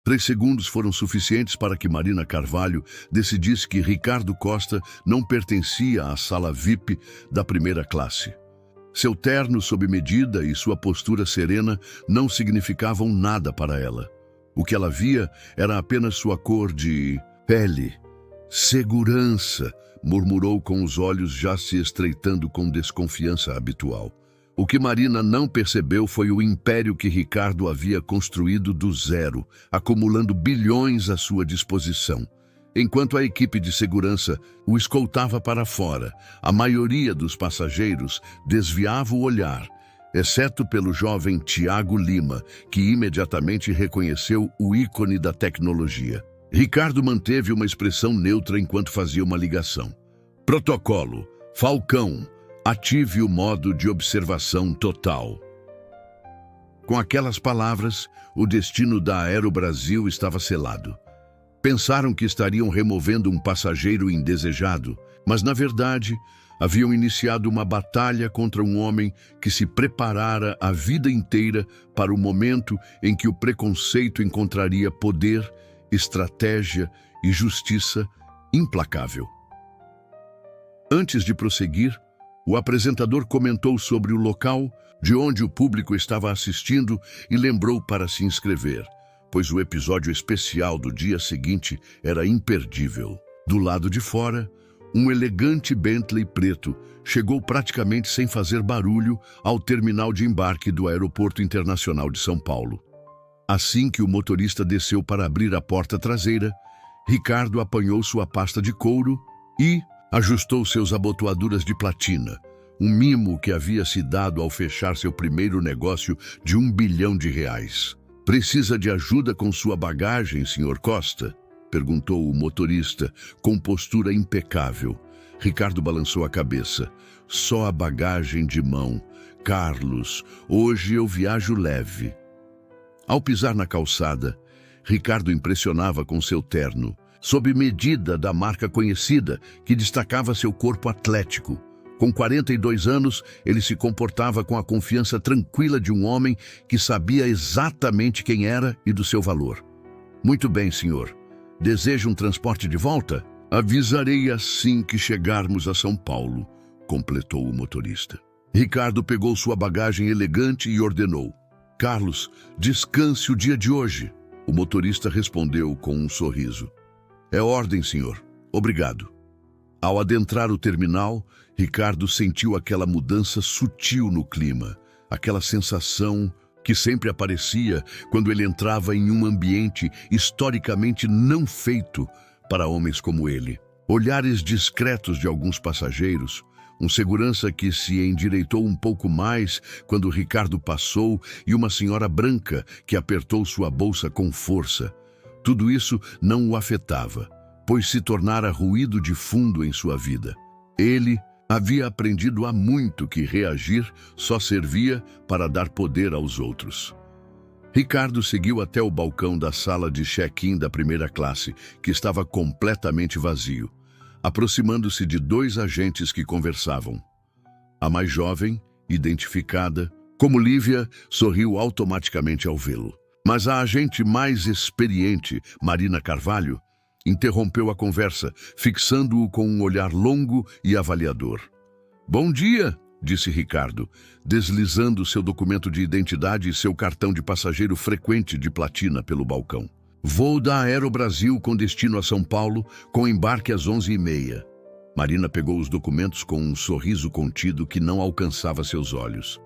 3 segundos foram suficientes para que Marina Carvalho decidisse que Ricardo Costa não pertencia à sala VIP da primeira classe. Seu terno sob medida e sua postura serena não significavam nada para ela. O que ela via era apenas sua cor de pele. Segurança, murmurou com os olhos já se estreitando com desconfiança habitual. O que Marina não percebeu foi o império que Ricardo havia construído do zero, acumulando bilhões à sua disposição. Enquanto a equipe de segurança o escoltava para fora, a maioria dos passageiros desviava o olhar, exceto pelo jovem Tiago Lima, que imediatamente reconheceu o ícone da tecnologia. Ricardo manteve uma expressão neutra enquanto fazia uma ligação. Protocolo, Falcão, ative o modo de observação total. Com aquelas palavras, o destino da Aerobrasil estava selado. Pensaram que estariam removendo um passageiro indesejado, mas, na verdade, haviam iniciado uma batalha contra um homem que se preparara a vida inteira para o momento em que o preconceito encontraria poder, estratégia e justiça implacável. Antes de prosseguir, o apresentador comentou sobre o local de onde o público estava assistindo e lembrou para se inscrever, pois o episódio especial do dia seguinte era imperdível. Do lado de fora, um elegante Bentley preto chegou praticamente sem fazer barulho ao terminal de embarque do Aeroporto Internacional de São Paulo. Assim que o motorista desceu para abrir a porta traseira, Ricardo apanhou sua pasta de couro e ajustou seus abotoaduras de platina, um mimo que havia se dado ao fechar seu primeiro negócio de R$1 bilhão. Precisa de ajuda com sua bagagem, Sr. Costa? Perguntou o motorista, com postura impecável. Ricardo balançou a cabeça. Só a bagagem de mão. Carlos, hoje eu viajo leve. Ao pisar na calçada, Ricardo impressionava com seu terno, sob medida da marca conhecida, que destacava seu corpo atlético. Com 42 anos, ele se comportava com a confiança tranquila de um homem que sabia exatamente quem era e do seu valor. Muito bem, senhor. Deseja um transporte de volta? Avisarei assim que chegarmos a São Paulo, completou o motorista. Ricardo pegou sua bagagem elegante e ordenou. Carlos, descanse o dia de hoje. O motorista respondeu com um sorriso. É ordem, senhor. Obrigado. Ao adentrar o terminal, Ricardo sentiu aquela mudança sutil no clima, aquela sensação que sempre aparecia quando ele entrava em um ambiente historicamente não feito para homens como ele. Olhares discretos de alguns passageiros, um segurança que se endireitou um pouco mais quando Ricardo passou e uma senhora branca que apertou sua bolsa com força. Tudo isso não o afetava, pois se tornara ruído de fundo em sua vida. Ele havia aprendido há muito que reagir só servia para dar poder aos outros. Ricardo seguiu até o balcão da sala de check-in da primeira classe, que estava completamente vazio, aproximando-se de 2 agentes que conversavam. A mais jovem, identificada como Lívia, sorriu automaticamente ao vê-lo. Mas a agente mais experiente, Marina Carvalho, interrompeu a conversa, fixando-o com um olhar longo e avaliador. Bom dia, disse Ricardo, deslizando seu documento de identidade e seu cartão de passageiro frequente de platina pelo balcão. Voo da Aerobrasil com destino a São Paulo, com embarque às 11h30. Marina pegou os documentos com um sorriso contido que não alcançava seus olhos.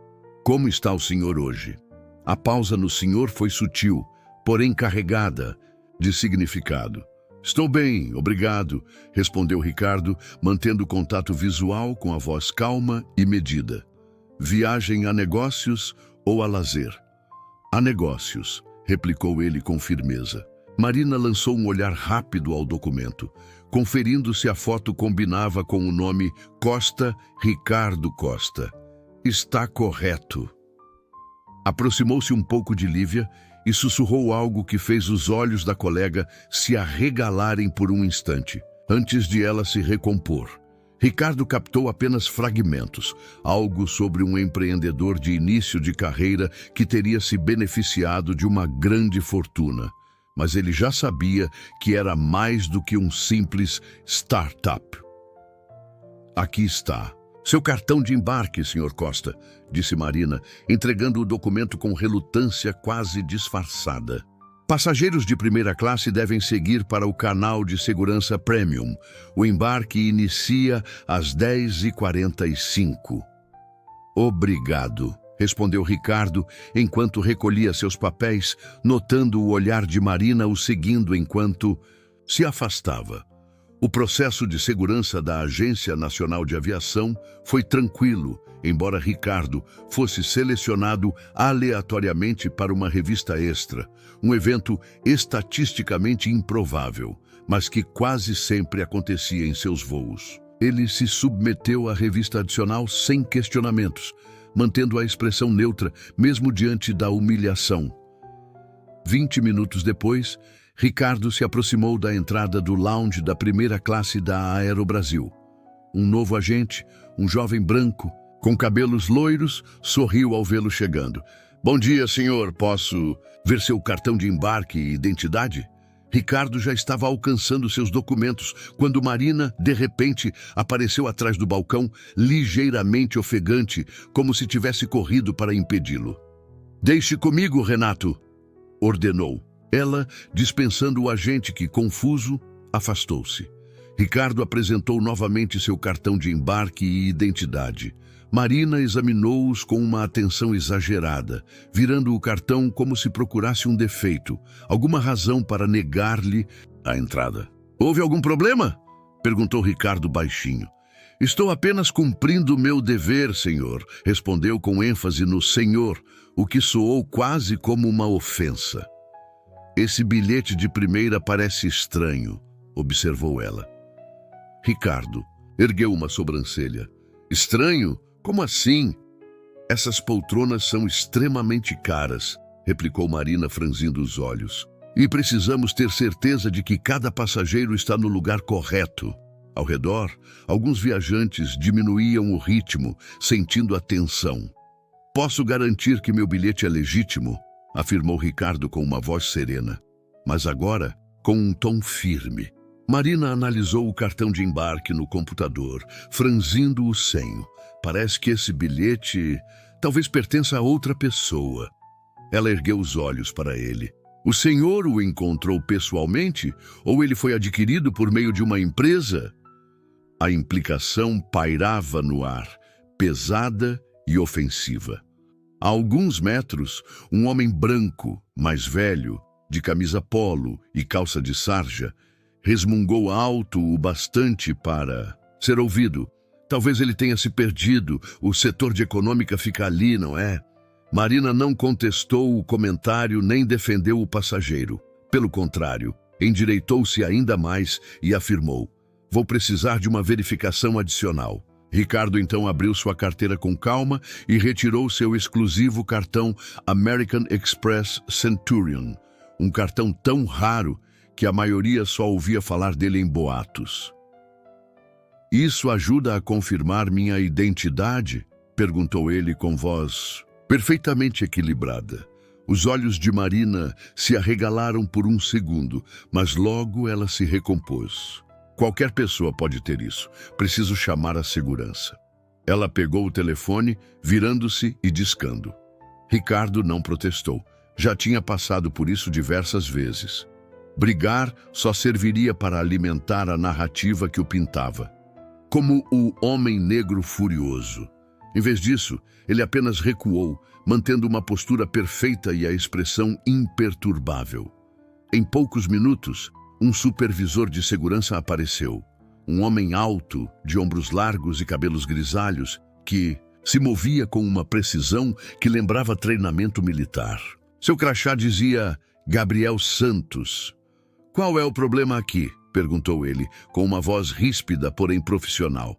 Como está o senhor hoje? A pausa no senhor foi sutil, porém carregada de significado. Estou bem, obrigado, respondeu Ricardo, mantendo contato visual com a voz calma e medida. Viagem a negócios ou a lazer? A negócios, replicou ele com firmeza. Marina lançou um olhar rápido ao documento, conferindo se a foto combinava com o nome Costa Ricardo Costa. Está correto. Aproximou-se um pouco de Lívia e sussurrou algo que fez os olhos da colega se arregalarem por um instante, antes de ela se recompor. Ricardo captou apenas fragmentos, algo sobre um empreendedor de início de carreira que teria se beneficiado de uma grande fortuna. mas ele já sabia que era mais do que um simples startup. Aqui está. Seu cartão de embarque, Sr. Costa, disse Marina, entregando o documento com relutância quase disfarçada. Passageiros de primeira classe devem seguir para o canal de segurança Premium. O embarque inicia às 10h45. Obrigado, respondeu Ricardo, enquanto recolhia seus papéis, notando o olhar de Marina o seguindo enquanto se afastava. O processo de segurança da Agência Nacional de Aviação foi tranquilo, embora Ricardo fosse selecionado aleatoriamente para uma revista extra, um evento estatisticamente improvável, mas que quase sempre acontecia em seus voos. Ele se submeteu à revista adicional sem questionamentos, mantendo a expressão neutra mesmo diante da humilhação. 20 minutos depois, Ricardo se aproximou da entrada do lounge da primeira classe da Aerobrasil. Um novo agente, um jovem branco, com cabelos loiros, sorriu ao vê-lo chegando. Bom dia, senhor. Posso ver seu cartão de embarque e identidade? Ricardo já estava alcançando seus documentos quando Marina, de repente, apareceu atrás do balcão, ligeiramente ofegante, como se tivesse corrido para impedi-lo. Deixe comigo, Renato, ordenou. Ela, dispensando o agente que, confuso, afastou-se. Ricardo apresentou novamente seu cartão de embarque e identidade. Marina examinou-os com uma atenção exagerada, virando o cartão como se procurasse um defeito, alguma razão para negar-lhe a entrada. Houve algum problema? Perguntou Ricardo baixinho. Estou apenas cumprindo meu dever, senhor, respondeu com ênfase no senhor, o que soou quase como uma ofensa. Esse bilhete de primeira parece estranho, observou ela. Ricardo ergueu uma sobrancelha. Estranho? Como assim? Essas poltronas são extremamente caras, replicou Marina franzindo os olhos. E precisamos ter certeza de que cada passageiro está no lugar correto. Ao redor, alguns viajantes diminuíam o ritmo, sentindo a tensão. Posso garantir que meu bilhete é legítimo, afirmou Ricardo com uma voz serena, mas agora com um tom firme. Marina analisou o cartão de embarque no computador, franzindo o senho. Parece que esse bilhete talvez pertença a outra pessoa. Ela ergueu os olhos para ele. O senhor o encontrou pessoalmente ou ele foi adquirido por meio de uma empresa? A implicação pairava no ar, pesada e ofensiva. A alguns metros, um homem branco, mais velho, de camisa polo e calça de sarja, resmungou alto o bastante para ser ouvido. Talvez ele tenha se perdido, o setor de econômica fica ali, não é? Marina não contestou o comentário nem defendeu o passageiro. Pelo contrário, endireitou-se ainda mais e afirmou: vou precisar de uma verificação adicional. Ricardo então abriu sua carteira com calma e retirou seu exclusivo cartão American Express Centurion, um cartão tão raro que a maioria só ouvia falar dele em boatos. Isso ajuda a confirmar minha identidade? Perguntou ele com voz perfeitamente equilibrada. Os olhos de Marina se arregalaram por um segundo, mas logo ela se recompôs. Qualquer pessoa pode ter isso. Preciso chamar a segurança. Ela pegou o telefone, virando-se e discando. Ricardo não protestou. Já tinha passado por isso diversas vezes. Brigar só serviria para alimentar a narrativa que o pintava. Como o homem negro furioso. Em vez disso, ele apenas recuou, mantendo uma postura perfeita e a expressão imperturbável. Em poucos minutos, um supervisor de segurança apareceu. Um homem alto, de ombros largos e cabelos grisalhos, que se movia com uma precisão que lembrava treinamento militar. Seu crachá dizia Gabriel Santos. Qual é o problema aqui? Perguntou ele, com uma voz ríspida, porém profissional.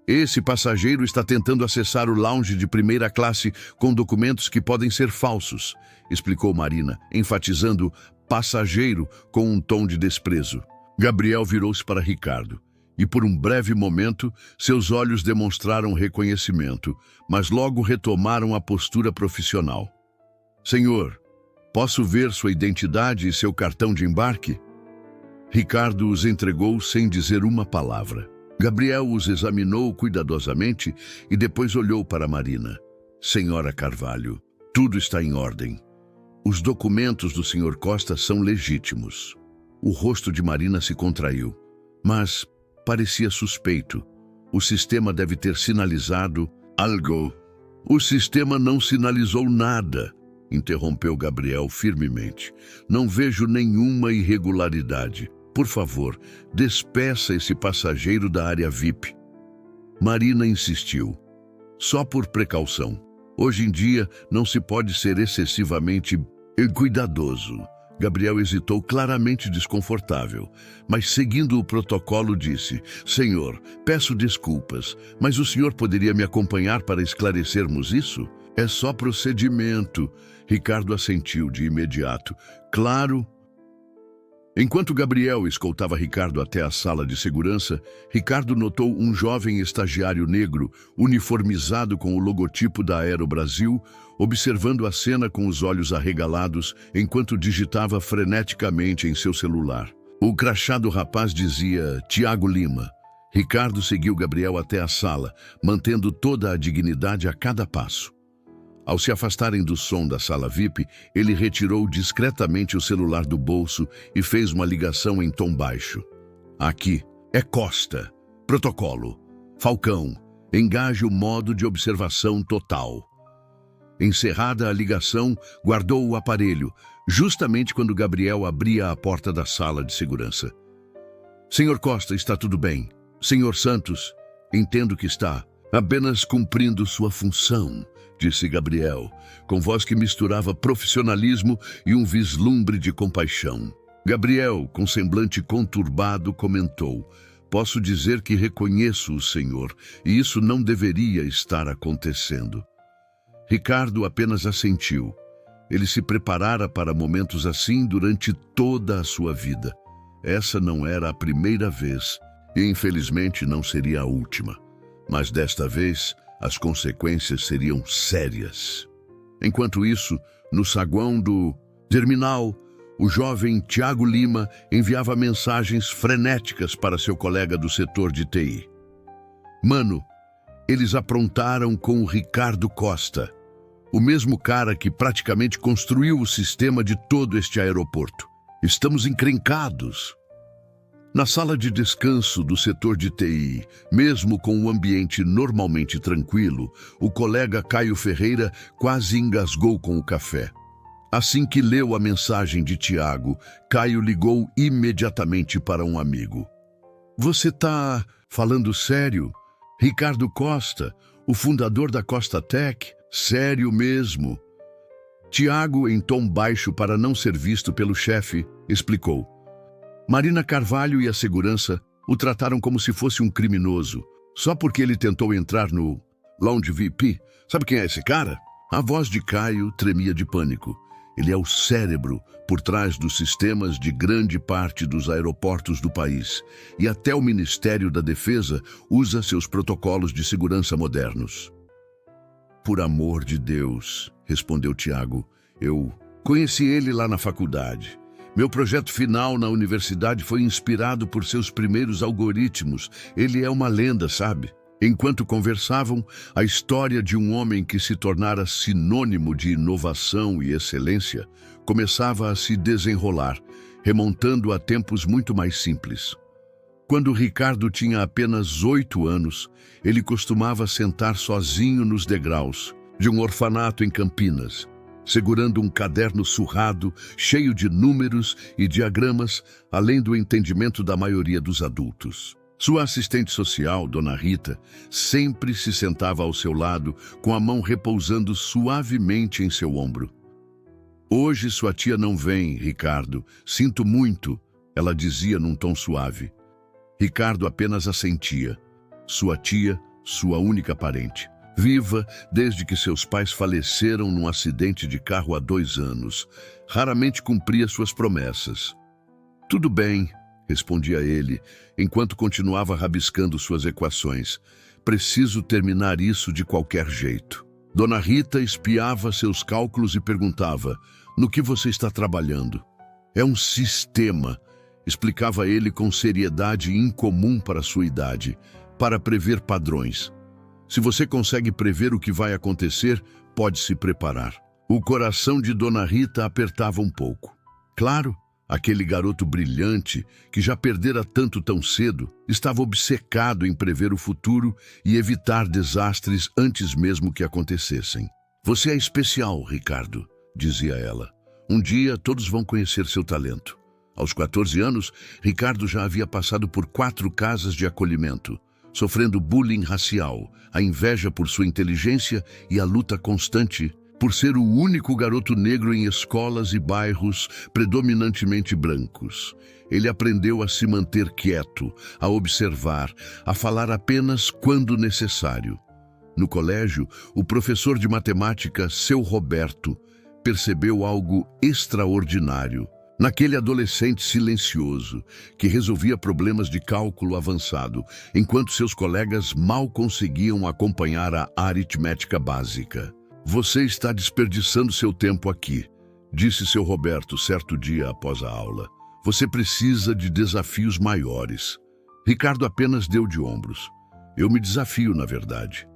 Esse passageiro está tentando acessar o lounge de primeira classe com documentos que podem ser falsos, explicou Marina, enfatizando passageiro com um tom de desprezo. Gabriel virou-se para Ricardo e, por um breve momento, seus olhos demonstraram reconhecimento, mas logo retomaram a postura profissional. Senhor, Posso ver sua identidade e seu cartão de embarque? Ricardo os entregou sem dizer uma palavra. Gabriel os examinou cuidadosamente e depois olhou para Marina. Senhora Carvalho, tudo está em ordem. Os documentos do Sr. Costa são legítimos. O rosto de Marina se contraiu, mas parecia suspeito. O sistema deve ter sinalizado algo. O sistema não sinalizou nada, interrompeu Gabriel firmemente. Não vejo nenhuma irregularidade. Por favor, despeça esse passageiro da área VIP. Marina insistiu. Só por precaução. Hoje em dia não se pode ser excessivamente cuidadoso. Gabriel hesitou, claramente desconfortável, mas seguindo o protocolo disse: Senhor, peço desculpas, mas o senhor poderia me acompanhar para esclarecermos isso? É só procedimento. Ricardo assentiu de imediato. Claro. Enquanto Gabriel escoltava Ricardo até a sala de segurança, Ricardo notou um jovem estagiário negro, uniformizado com o logotipo da Aerobrasil, observando a cena com os olhos arregalados enquanto digitava freneticamente em seu celular. O crachá do rapaz dizia Tiago Lima. Ricardo seguiu Gabriel até a sala, mantendo toda a dignidade a cada passo. Ao se afastarem do som da sala VIP, ele retirou discretamente o celular do bolso e fez uma ligação em tom baixo. Aqui, é Costa. Protocolo. Falcão, engaje o modo de observação total. Encerrada a ligação, guardou o aparelho, justamente quando Gabriel abria a porta da sala de segurança. Senhor Costa, está tudo bem. Senhor Santos, entendo que está apenas cumprindo sua função, disse Gabriel, com voz que misturava profissionalismo e um vislumbre de compaixão. Gabriel, com semblante conturbado, comentou: Posso dizer que reconheço o senhor, e isso não deveria estar acontecendo. Ricardo apenas assentiu. Ele se preparara para momentos assim durante toda a sua vida. Essa não era a primeira vez, e infelizmente não seria a última. Mas desta vez, as consequências seriam sérias. Enquanto isso, no saguão do terminal, o jovem Tiago Lima enviava mensagens frenéticas para seu colega do setor de TI. Mano, eles aprontaram com o Ricardo Costa, o mesmo cara que praticamente construiu o sistema de todo este aeroporto. Estamos encrencados. Na sala de descanso do setor de TI, mesmo com o ambiente normalmente tranquilo, o colega Caio Ferreira quase engasgou com o café. Assim que leu a mensagem de Tiago, Caio ligou imediatamente para um amigo. Você tá falando sério? Ricardo Costa, o fundador da Costa Tech? Sério mesmo. Tiago, em tom baixo para não ser visto pelo chefe, explicou. Marina Carvalho e a segurança o trataram como se fosse um criminoso, só porque ele tentou entrar no Lounge VIP. Sabe quem é esse cara? A voz de Caio tremia de pânico. Ele é o cérebro por trás dos sistemas de grande parte dos aeroportos do país, e até o Ministério da Defesa usa seus protocolos de segurança modernos. Por amor de Deus, respondeu Tiago, eu conheci ele lá na faculdade. Meu projeto final na universidade foi inspirado por seus primeiros algoritmos. Ele é uma lenda, sabe? Enquanto conversavam, a história de um homem que se tornara sinônimo de inovação e excelência começava a se desenrolar, remontando a tempos muito mais simples. Quando Ricardo tinha apenas 8 anos, ele costumava sentar sozinho nos degraus de um orfanato em Campinas, segurando um caderno surrado, cheio de números e diagramas, além do entendimento da maioria dos adultos. Sua assistente social, Dona Rita, sempre se sentava ao seu lado, com a mão repousando suavemente em seu ombro. Hoje sua tia não vem, Ricardo. Sinto muito, ela dizia num tom suave. Ricardo apenas assentia. Sua tia, sua única parente. Viva desde que seus pais faleceram num acidente de carro há 2 anos. Raramente cumpria suas promessas. Tudo bem, respondia ele, enquanto continuava rabiscando suas equações. Preciso terminar isso de qualquer jeito. Dona Rita espiava seus cálculos e perguntava, no que você está trabalhando. É um sistema, explicava ele com seriedade incomum para sua idade, para prever padrões. Se você consegue prever o que vai acontecer, pode se preparar. O coração de Dona Rita apertava um pouco. Claro, aquele garoto brilhante, que já perdera tanto tão cedo, estava obcecado em prever o futuro e evitar desastres antes mesmo que acontecessem. Você é especial, Ricardo, dizia ela. Um dia todos vão conhecer seu talento. Aos 14 anos, Ricardo já havia passado por 4 casas de acolhimento, sofrendo bullying racial, a inveja por sua inteligência e a luta constante por ser o único garoto negro em escolas e bairros predominantemente brancos. Ele aprendeu a se manter quieto, a observar, a falar apenas quando necessário. No colégio, o professor de matemática, seu Roberto, percebeu algo extraordinário. Naquele adolescente silencioso, que resolvia problemas de cálculo avançado, enquanto seus colegas mal conseguiam acompanhar a aritmética básica. Você está desperdiçando seu tempo aqui, disse seu Roberto certo dia após a aula. Você precisa de desafios maiores. Ricardo apenas deu de ombros. Eu me desafio, na verdade.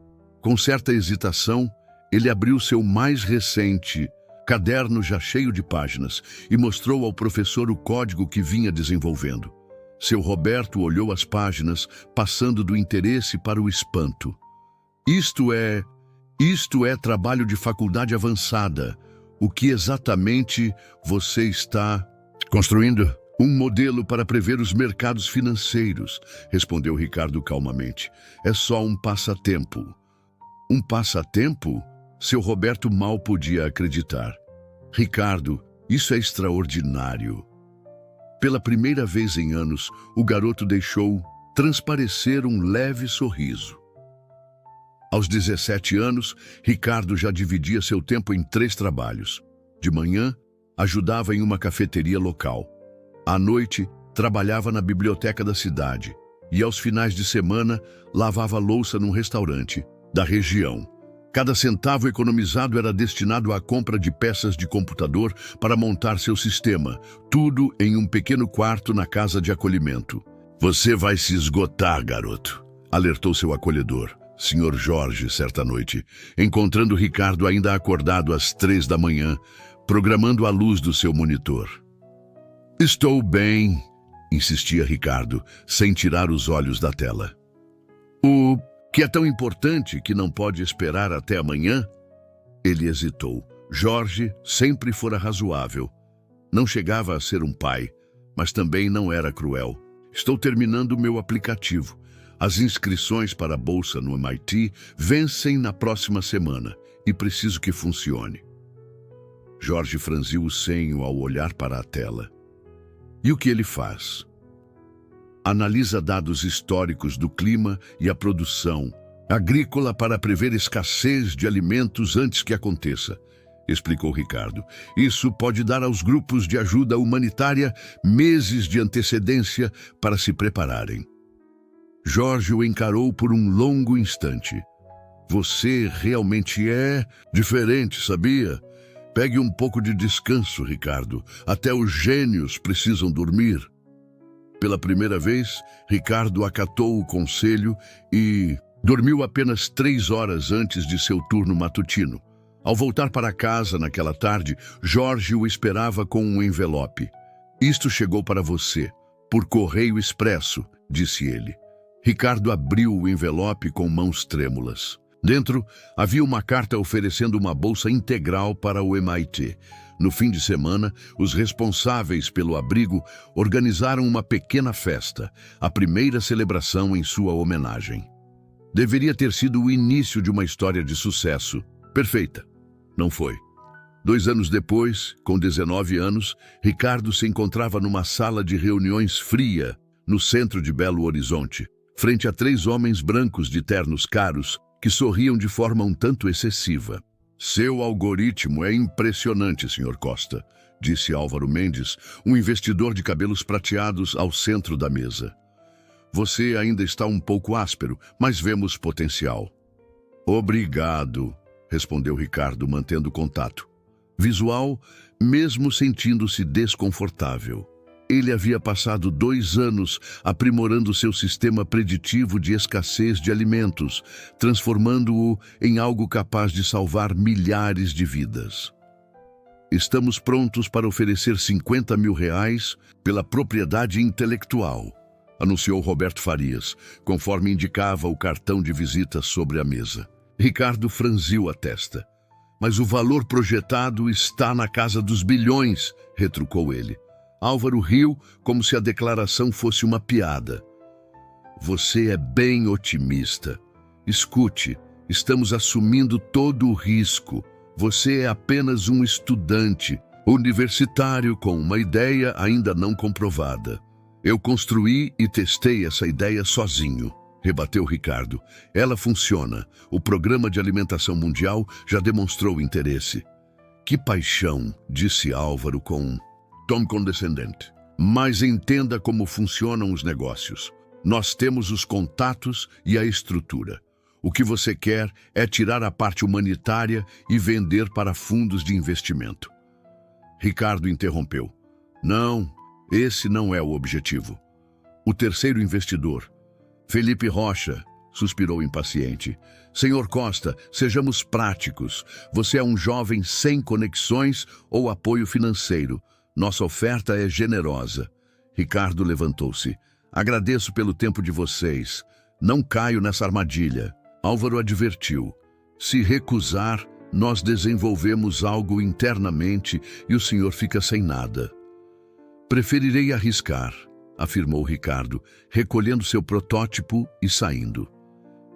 Com certa hesitação, ele abriu seu mais recente caderno já cheio de páginas e mostrou ao professor o código que vinha desenvolvendo. Seu Roberto olhou as páginas, passando do interesse para o espanto. Isto é trabalho de faculdade avançada. O que exatamente você está construindo? Um modelo para prever os mercados financeiros, respondeu Ricardo calmamente. É só um passatempo. Um passatempo? Seu Roberto mal podia acreditar. Ricardo, isso é extraordinário. Pela primeira vez em anos, o garoto deixou transparecer um leve sorriso. Aos 17 anos, Ricardo já dividia seu tempo em 3 trabalhos. De manhã, ajudava em uma cafeteria local. À noite, trabalhava na biblioteca da cidade. E aos finais de semana, lavava louça num restaurante da região. Cada centavo economizado era destinado à compra de peças de computador para montar seu sistema, tudo em um pequeno quarto na casa de acolhimento. Você vai se esgotar, garoto, alertou seu acolhedor, Sr. Jorge, certa noite, encontrando Ricardo ainda acordado às 3 da manhã, programando a luz do seu monitor. Estou bem, insistia Ricardo, sem tirar os olhos da tela. O que é tão importante que não pode esperar até amanhã? Ele hesitou. Jorge sempre fora razoável. Não chegava a ser um pai, mas também não era cruel. Estou terminando meu aplicativo. As inscrições para a bolsa no MIT vencem na próxima semana e preciso que funcione. Jorge franziu o senho ao olhar para a tela. E o que ele faz? Analisa dados históricos do clima e a produção agrícola para prever escassez de alimentos antes que aconteça, explicou Ricardo. Isso pode dar aos grupos de ajuda humanitária meses de antecedência para se prepararem. Jorge o encarou por um longo instante. Você realmente é diferente, sabia? Pegue um pouco de descanso, Ricardo. Até os gênios precisam dormir. Pela primeira vez, Ricardo acatou o conselho e dormiu apenas 3 horas antes de seu turno matutino. Ao voltar para casa naquela tarde, Jorge o esperava com um envelope. Isto chegou para você, por correio expresso, disse ele. Ricardo abriu o envelope com mãos trêmulas. Dentro, havia uma carta oferecendo uma bolsa integral para o MIT. No fim de semana, os responsáveis pelo abrigo organizaram uma pequena festa, a primeira celebração em sua homenagem. Deveria ter sido o início de uma história de sucesso. Perfeita. Não foi. 2 anos depois, com 19 anos, Ricardo se encontrava numa sala de reuniões fria, no centro de Belo Horizonte, frente a 3 homens brancos de ternos caros que sorriam de forma um tanto excessiva. Seu algoritmo é impressionante, Sr. Costa, disse Álvaro Mendes, um investidor de cabelos prateados ao centro da mesa. Você ainda está um pouco áspero, mas vemos potencial. Obrigado, respondeu Ricardo, mantendo contato. visual, mesmo sentindo-se desconfortável. Ele havia passado 2 anos aprimorando seu sistema preditivo de escassez de alimentos, transformando-o em algo capaz de salvar milhares de vidas. Estamos prontos para oferecer R$50 mil pela propriedade intelectual, anunciou Roberto Farias, conforme indicava o cartão de visita sobre a mesa. Ricardo franziu a testa. Mas o valor projetado está na casa dos bilhões, retrucou ele. Álvaro riu como se a declaração fosse uma piada. Você é bem otimista. Escute, estamos assumindo todo o risco. Você é apenas um estudante, universitário com uma ideia ainda não comprovada. Eu construí e testei essa ideia sozinho, rebateu Ricardo. Ela funciona. O Programa de Alimentação Mundial já demonstrou interesse. Que paixão, disse Álvaro com um tom condescendente. Mas entenda como funcionam os negócios. Nós temos os contatos e a estrutura. O que você quer é tirar a parte humanitária e vender para fundos de investimento. Ricardo interrompeu. Não, esse não é o objetivo. O terceiro investidor, Felipe Rocha, suspirou impaciente. Senhor Costa, sejamos práticos. Você é um jovem sem conexões ou apoio financeiro. Nossa oferta é generosa. Ricardo levantou-se. Agradeço pelo tempo de vocês. Não caio nessa armadilha. Álvaro advertiu. Se recusar, nós desenvolvemos algo internamente e o senhor fica sem nada. Preferirei arriscar, afirmou Ricardo, recolhendo seu protótipo e saindo.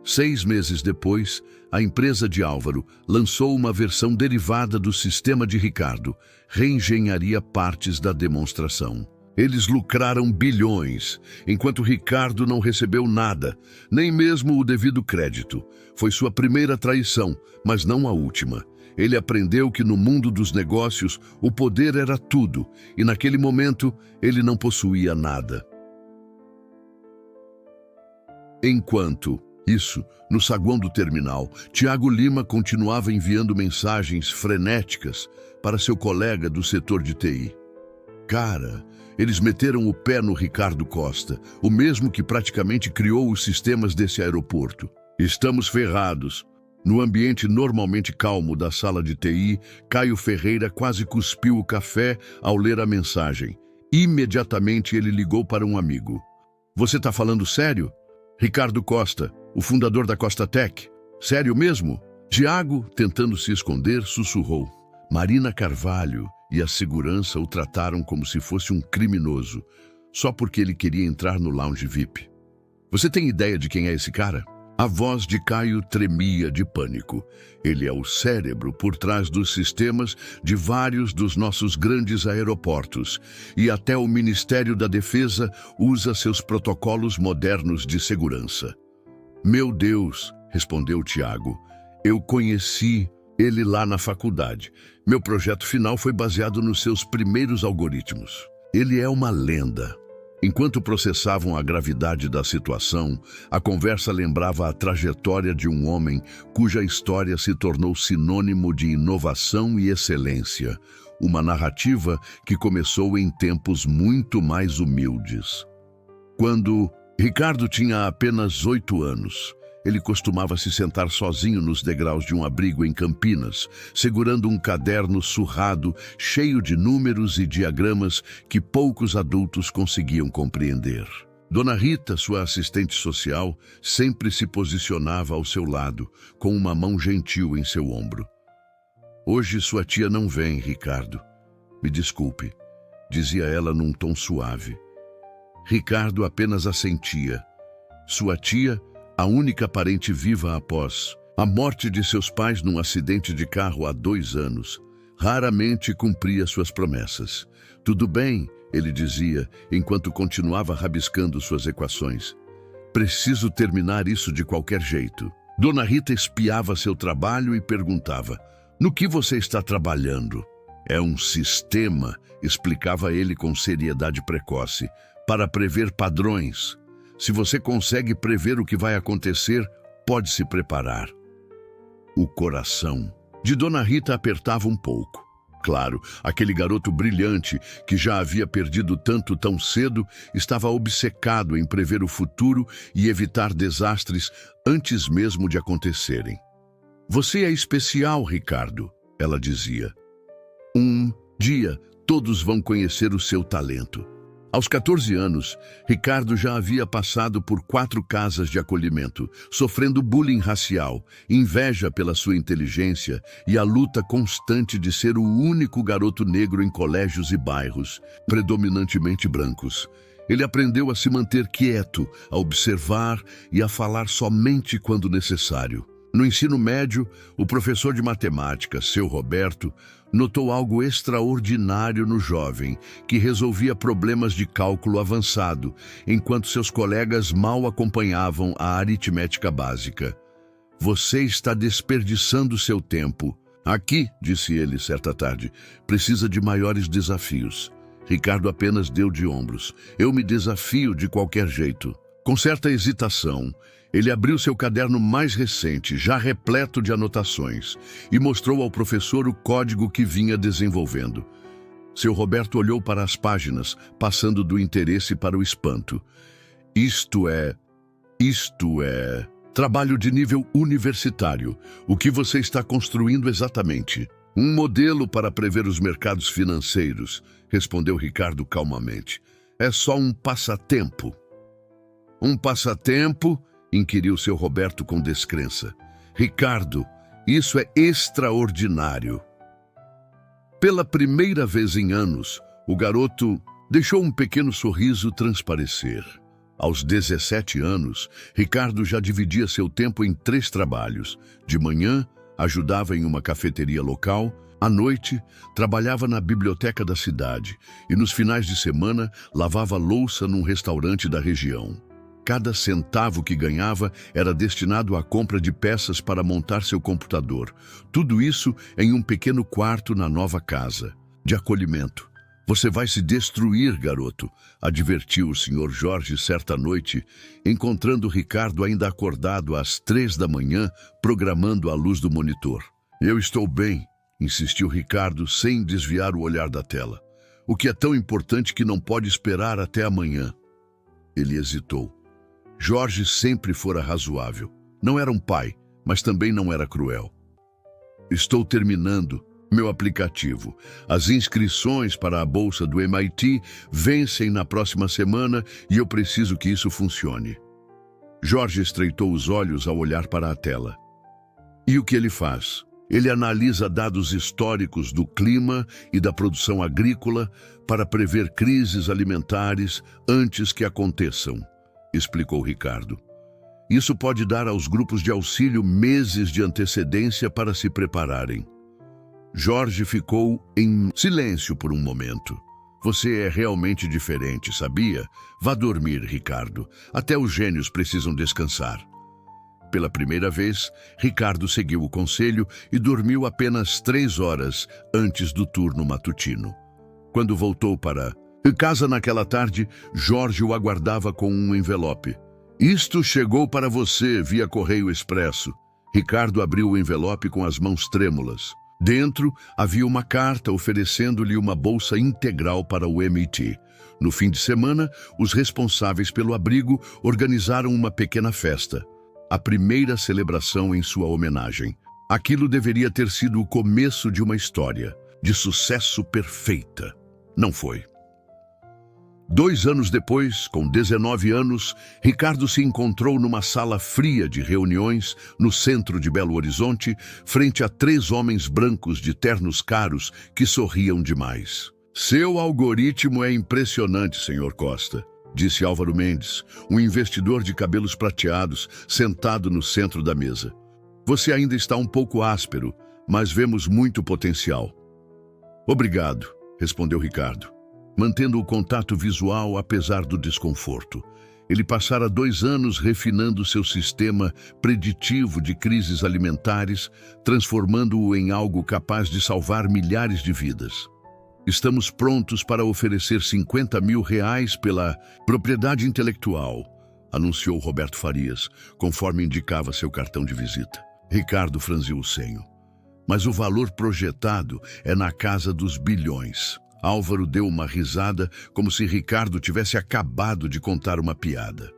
6 meses depois, a empresa de Álvaro lançou uma versão derivada do sistema de Ricardo, reengenharia partes da demonstração. Eles lucraram bilhões, enquanto Ricardo não recebeu nada, nem mesmo o devido crédito. Foi sua primeira traição, mas não a última. Ele aprendeu que no mundo dos negócios o poder era tudo, e naquele momento ele não possuía nada. Enquanto isso, no saguão do terminal, Tiago Lima continuava enviando mensagens frenéticas para seu colega do setor de TI. Cara, eles meteram o pé no Ricardo Costa, o mesmo que praticamente criou os sistemas desse aeroporto. Estamos ferrados. No ambiente normalmente calmo da sala de TI, Caio Ferreira quase cuspiu o café ao ler a mensagem. Imediatamente ele ligou para um amigo. Você está falando sério? Ricardo Costa, o fundador da Costa Tech. Sério mesmo? Tiago, tentando se esconder, sussurrou. Marina Carvalho e a segurança o trataram como se fosse um criminoso, só porque ele queria entrar no lounge VIP. Você tem ideia de quem é esse cara? A voz de Caio tremia de pânico. Ele é o cérebro por trás dos sistemas de vários dos nossos grandes aeroportos, e até o Ministério da Defesa usa seus protocolos modernos de segurança. Meu Deus, respondeu Tiago, eu conheci ele lá na faculdade. Meu projeto final foi baseado nos seus primeiros algoritmos. Ele é uma lenda. Enquanto processavam a gravidade da situação, a conversa lembrava a trajetória de um homem cuja história se tornou sinônimo de inovação e excelência, uma narrativa que começou em tempos muito mais humildes. Quando Ricardo tinha apenas 8 anos, ele costumava se sentar sozinho nos degraus de um abrigo em Campinas, segurando um caderno surrado, cheio de números e diagramas que poucos adultos conseguiam compreender. Dona Rita, sua assistente social, sempre se posicionava ao seu lado, com uma mão gentil em seu ombro. Hoje sua tia não vem, Ricardo. Me desculpe, dizia ela num tom suave. Ricardo apenas assentia. Sua tia, a única parente viva após a morte de seus pais num acidente de carro há 2 anos, raramente cumpria suas promessas. Tudo bem, ele dizia, enquanto continuava rabiscando suas equações. Preciso terminar isso de qualquer jeito. Dona Rita espiava seu trabalho e perguntava, no que você está trabalhando? É um sistema, explicava ele com seriedade precoce, para prever padrões. Se você consegue prever o que vai acontecer, pode se preparar. O coração de Dona Rita apertava um pouco. Claro, aquele garoto brilhante, que já havia perdido tanto tão cedo, estava obcecado em prever o futuro e evitar desastres antes mesmo de acontecerem. Você é especial, Ricardo, ela dizia. Um dia, todos vão conhecer o seu talento. Aos 14 anos, Ricardo já havia passado por 4 casas de acolhimento, sofrendo bullying racial, inveja pela sua inteligência e a luta constante de ser o único garoto negro em colégios e bairros, predominantemente brancos. Ele aprendeu a se manter quieto, a observar e a falar somente quando necessário. No ensino médio, o professor de matemática, seu Roberto, notou algo extraordinário no jovem, que resolvia problemas de cálculo avançado, enquanto seus colegas mal acompanhavam a aritmética básica. Você está desperdiçando seu tempo. Aqui, disse ele certa tarde, precisa de maiores desafios. Ricardo apenas deu de ombros. Eu me desafio de qualquer jeito. Com certa hesitação, ele abriu seu caderno mais recente, já repleto de anotações, e mostrou ao professor o código que vinha desenvolvendo. Seu Roberto olhou para as páginas, passando do interesse para o espanto. Isto é trabalho de nível universitário. O que você está construindo exatamente? Um modelo para prever os mercados financeiros, respondeu Ricardo calmamente. É só um passatempo. Um passatempo? Inquiriu seu Roberto com descrença. Ricardo, isso é extraordinário. Pela primeira vez em anos, o garoto deixou um pequeno sorriso transparecer. Aos 17 anos, Ricardo já dividia seu tempo em 3 trabalhos. De manhã, ajudava em uma cafeteria local. À noite, trabalhava na biblioteca da cidade. E nos finais de semana, lavava louça num restaurante da região. Cada centavo que ganhava era destinado à compra de peças para montar seu computador. Tudo isso em um pequeno quarto na nova casa, de acolhimento. Você vai se destruir, garoto, advertiu o Sr. Jorge certa noite, encontrando Ricardo ainda acordado às 3 da manhã, programando a luz do monitor. Eu estou bem, insistiu Ricardo sem desviar o olhar da tela. O que é tão importante que não pode esperar até amanhã. Ele hesitou. Jorge sempre fora razoável. Não era um pai, mas também não era cruel. Estou terminando meu aplicativo. As inscrições para a bolsa do MIT vencem na próxima semana e eu preciso que isso funcione. Jorge estreitou os olhos ao olhar para a tela. E o que ele faz? Ele analisa dados históricos do clima e da produção agrícola para prever crises alimentares antes que aconteçam, explicou Ricardo. Isso pode dar aos grupos de auxílio meses de antecedência para se prepararem. Jorge ficou em silêncio por um momento. Você é realmente diferente, sabia? Vá dormir, Ricardo. Até os gênios precisam descansar. Pela primeira vez, Ricardo seguiu o conselho e dormiu apenas 3 horas antes do turno matutino. Quando voltou para casa naquela tarde, Jorge o aguardava com um envelope. Isto chegou para você via correio expresso. Ricardo abriu o envelope com as mãos trêmulas. Dentro havia uma carta oferecendo-lhe uma bolsa integral para o MIT. No fim de semana, os responsáveis pelo abrigo organizaram uma pequena festa. A primeira celebração em sua homenagem. Aquilo deveria ter sido o começo de uma história, de sucesso perfeita. Não foi. 2 anos depois, com 19 anos, Ricardo se encontrou numa sala fria de reuniões no centro de Belo Horizonte, frente a 3 homens brancos de ternos caros que sorriam demais. Seu algoritmo é impressionante, Sr. Costa, disse Álvaro Mendes, um investidor de cabelos prateados, sentado no centro da mesa. Você ainda está um pouco áspero, mas vemos muito potencial. Obrigado, respondeu Ricardo, mantendo o contato visual apesar do desconforto. Ele passara 2 anos refinando seu sistema preditivo de crises alimentares, transformando-o em algo capaz de salvar milhares de vidas. Estamos prontos para oferecer R$50 mil pela propriedade intelectual, anunciou Roberto Farias, conforme indicava seu cartão de visita. Ricardo franziu o senho. mas o valor projetado é na casa dos bilhões. Álvaro deu uma risada, como se Ricardo tivesse acabado de contar uma piada.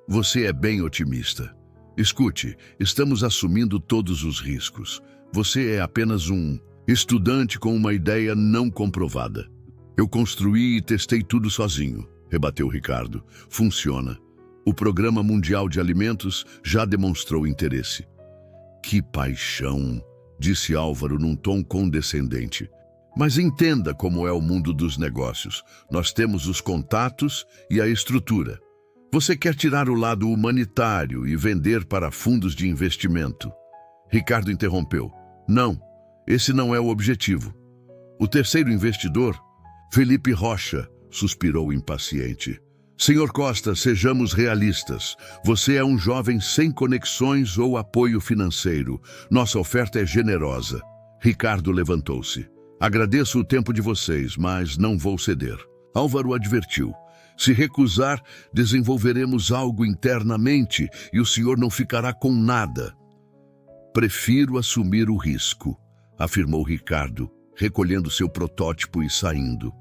Você é bem otimista. Escute, estamos assumindo todos os riscos. Você é apenas um estudante com uma ideia não comprovada. Eu construí e testei tudo sozinho, rebateu Ricardo. Funciona. O Programa Mundial de Alimentos já demonstrou interesse. Que paixão, disse Álvaro num tom condescendente. Mas entenda como é o mundo dos negócios. Nós temos os contatos e a estrutura. Você quer tirar o lado humanitário e vender para fundos de investimento. Ricardo interrompeu. Não, esse não é o objetivo. O terceiro investidor, Felipe Rocha, suspirou impaciente. Senhor Costa, sejamos realistas. Você é um jovem sem conexões ou apoio financeiro. Nossa oferta é generosa. Ricardo levantou-se. Agradeço o tempo de vocês, mas não vou ceder. Álvaro advertiu. Se recusar, desenvolveremos algo internamente e o senhor não ficará com nada. Prefiro assumir o risco, afirmou Ricardo, recolhendo seu protótipo e saindo.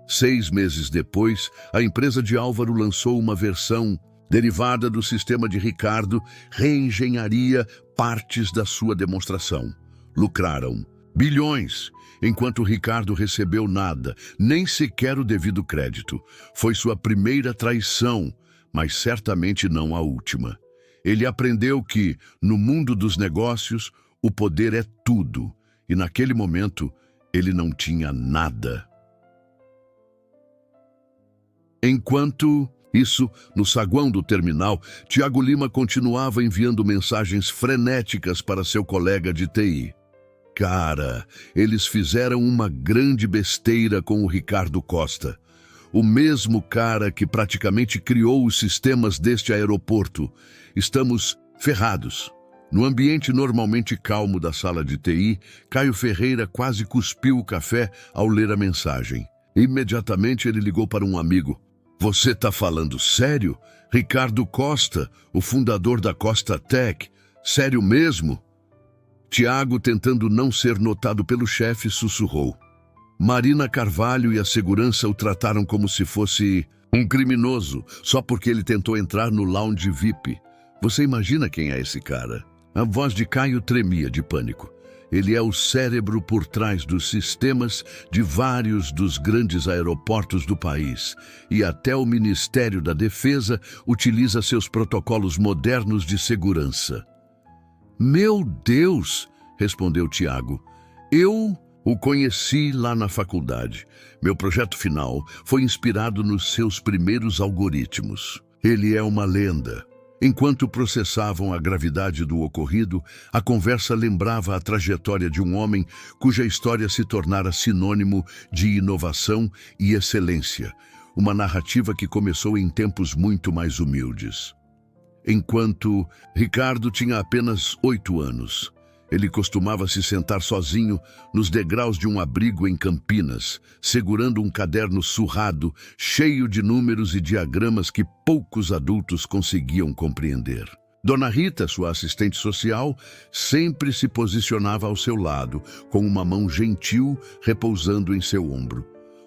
6 meses depois, a empresa de Álvaro lançou uma versão derivada do sistema de Ricardo, reengenharia partes da sua demonstração. Lucraram bilhões, enquanto Ricardo recebeu nada, nem sequer o devido crédito. Foi sua primeira traição, mas certamente não a última. Ele aprendeu que, no mundo dos negócios, o poder é tudo, e naquele momento ele não tinha nada. Enquanto isso, no saguão do terminal, Tiago Lima continuava enviando mensagens frenéticas para seu colega de TI. Cara, eles fizeram uma grande besteira com o Ricardo Costa. O mesmo cara que praticamente criou os sistemas deste aeroporto. Estamos ferrados. No ambiente normalmente calmo da sala de TI, Caio Ferreira quase cuspiu o café ao ler a mensagem. Imediatamente ele ligou para um amigo. Você tá falando sério? Ricardo Costa, o fundador da Costa Tech. Sério mesmo? Tiago, tentando não ser notado pelo chefe, sussurrou. Marina Carvalho e a segurança o trataram como se fosse um criminoso, só porque ele tentou entrar no lounge VIP. Você imagina quem é esse cara? A voz de Caio tremia de pânico. Ele é o cérebro por trás dos sistemas de vários dos grandes aeroportos do país. E até o Ministério da Defesa utiliza seus protocolos modernos de segurança. Meu Deus, respondeu Tiago. Eu o conheci lá na faculdade. Meu projeto final foi inspirado nos seus primeiros algoritmos. Ele é uma lenda. Enquanto processavam a gravidade do ocorrido, a conversa lembrava a trajetória de um homem cuja história se tornara sinônimo de inovação e excelência. Uma narrativa que começou em tempos muito mais humildes. Enquanto Ricardo tinha apenas 8 anos, ele costumava se sentar sozinho nos degraus de um abrigo em Campinas, segurando um caderno surrado, cheio de números e diagramas que poucos adultos conseguiam compreender. Dona Rita, sua assistente social, sempre se posicionava ao seu lado, com uma mão gentil repousando em seu ombro.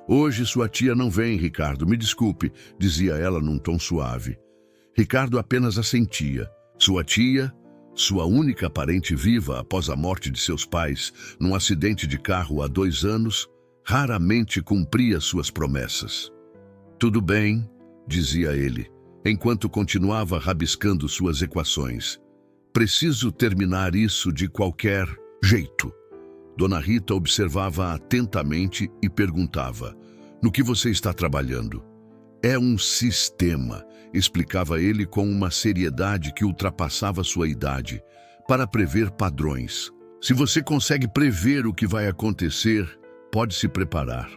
Hoje sua tia não vem, Ricardo, me desculpe, dizia ela num tom suave. Ricardo apenas assentia. Sua tia, sua única parente viva após a morte de seus pais, num acidente de carro há 2 anos, raramente cumpria suas promessas. Tudo bem, dizia ele, enquanto continuava rabiscando suas equações. Preciso terminar isso de qualquer jeito. Dona Rita observava atentamente e perguntava, no que você está trabalhando? É um sistema, explicava ele com uma seriedade que ultrapassava sua idade, para prever padrões. Se você consegue prever o que vai acontecer, pode se preparar.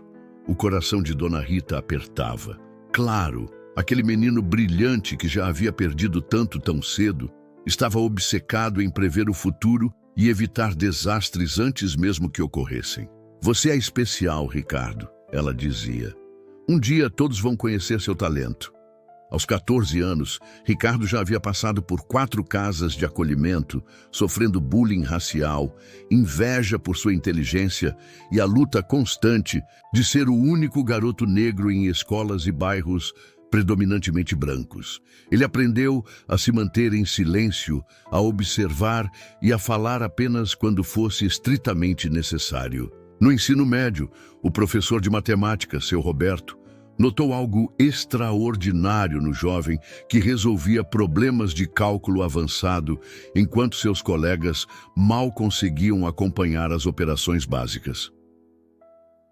O coração de Dona Rita apertava. Claro, aquele menino brilhante que já havia perdido tanto tão cedo, estava obcecado em prever o futuro e evitar desastres antes mesmo que ocorressem. Você é especial, Ricardo, ela dizia. Um dia todos vão conhecer seu talento. Aos 14 anos, Ricardo já havia passado por 4 casas de acolhimento, sofrendo bullying racial, inveja por sua inteligência e a luta constante de ser o único garoto negro em escolas e bairros predominantemente brancos. Ele aprendeu a se manter em silêncio, a observar e a falar apenas quando fosse estritamente necessário. No ensino médio, o professor de matemática, seu Roberto, notou algo extraordinário no jovem que resolvia problemas de cálculo avançado, enquanto seus colegas mal conseguiam acompanhar as operações básicas.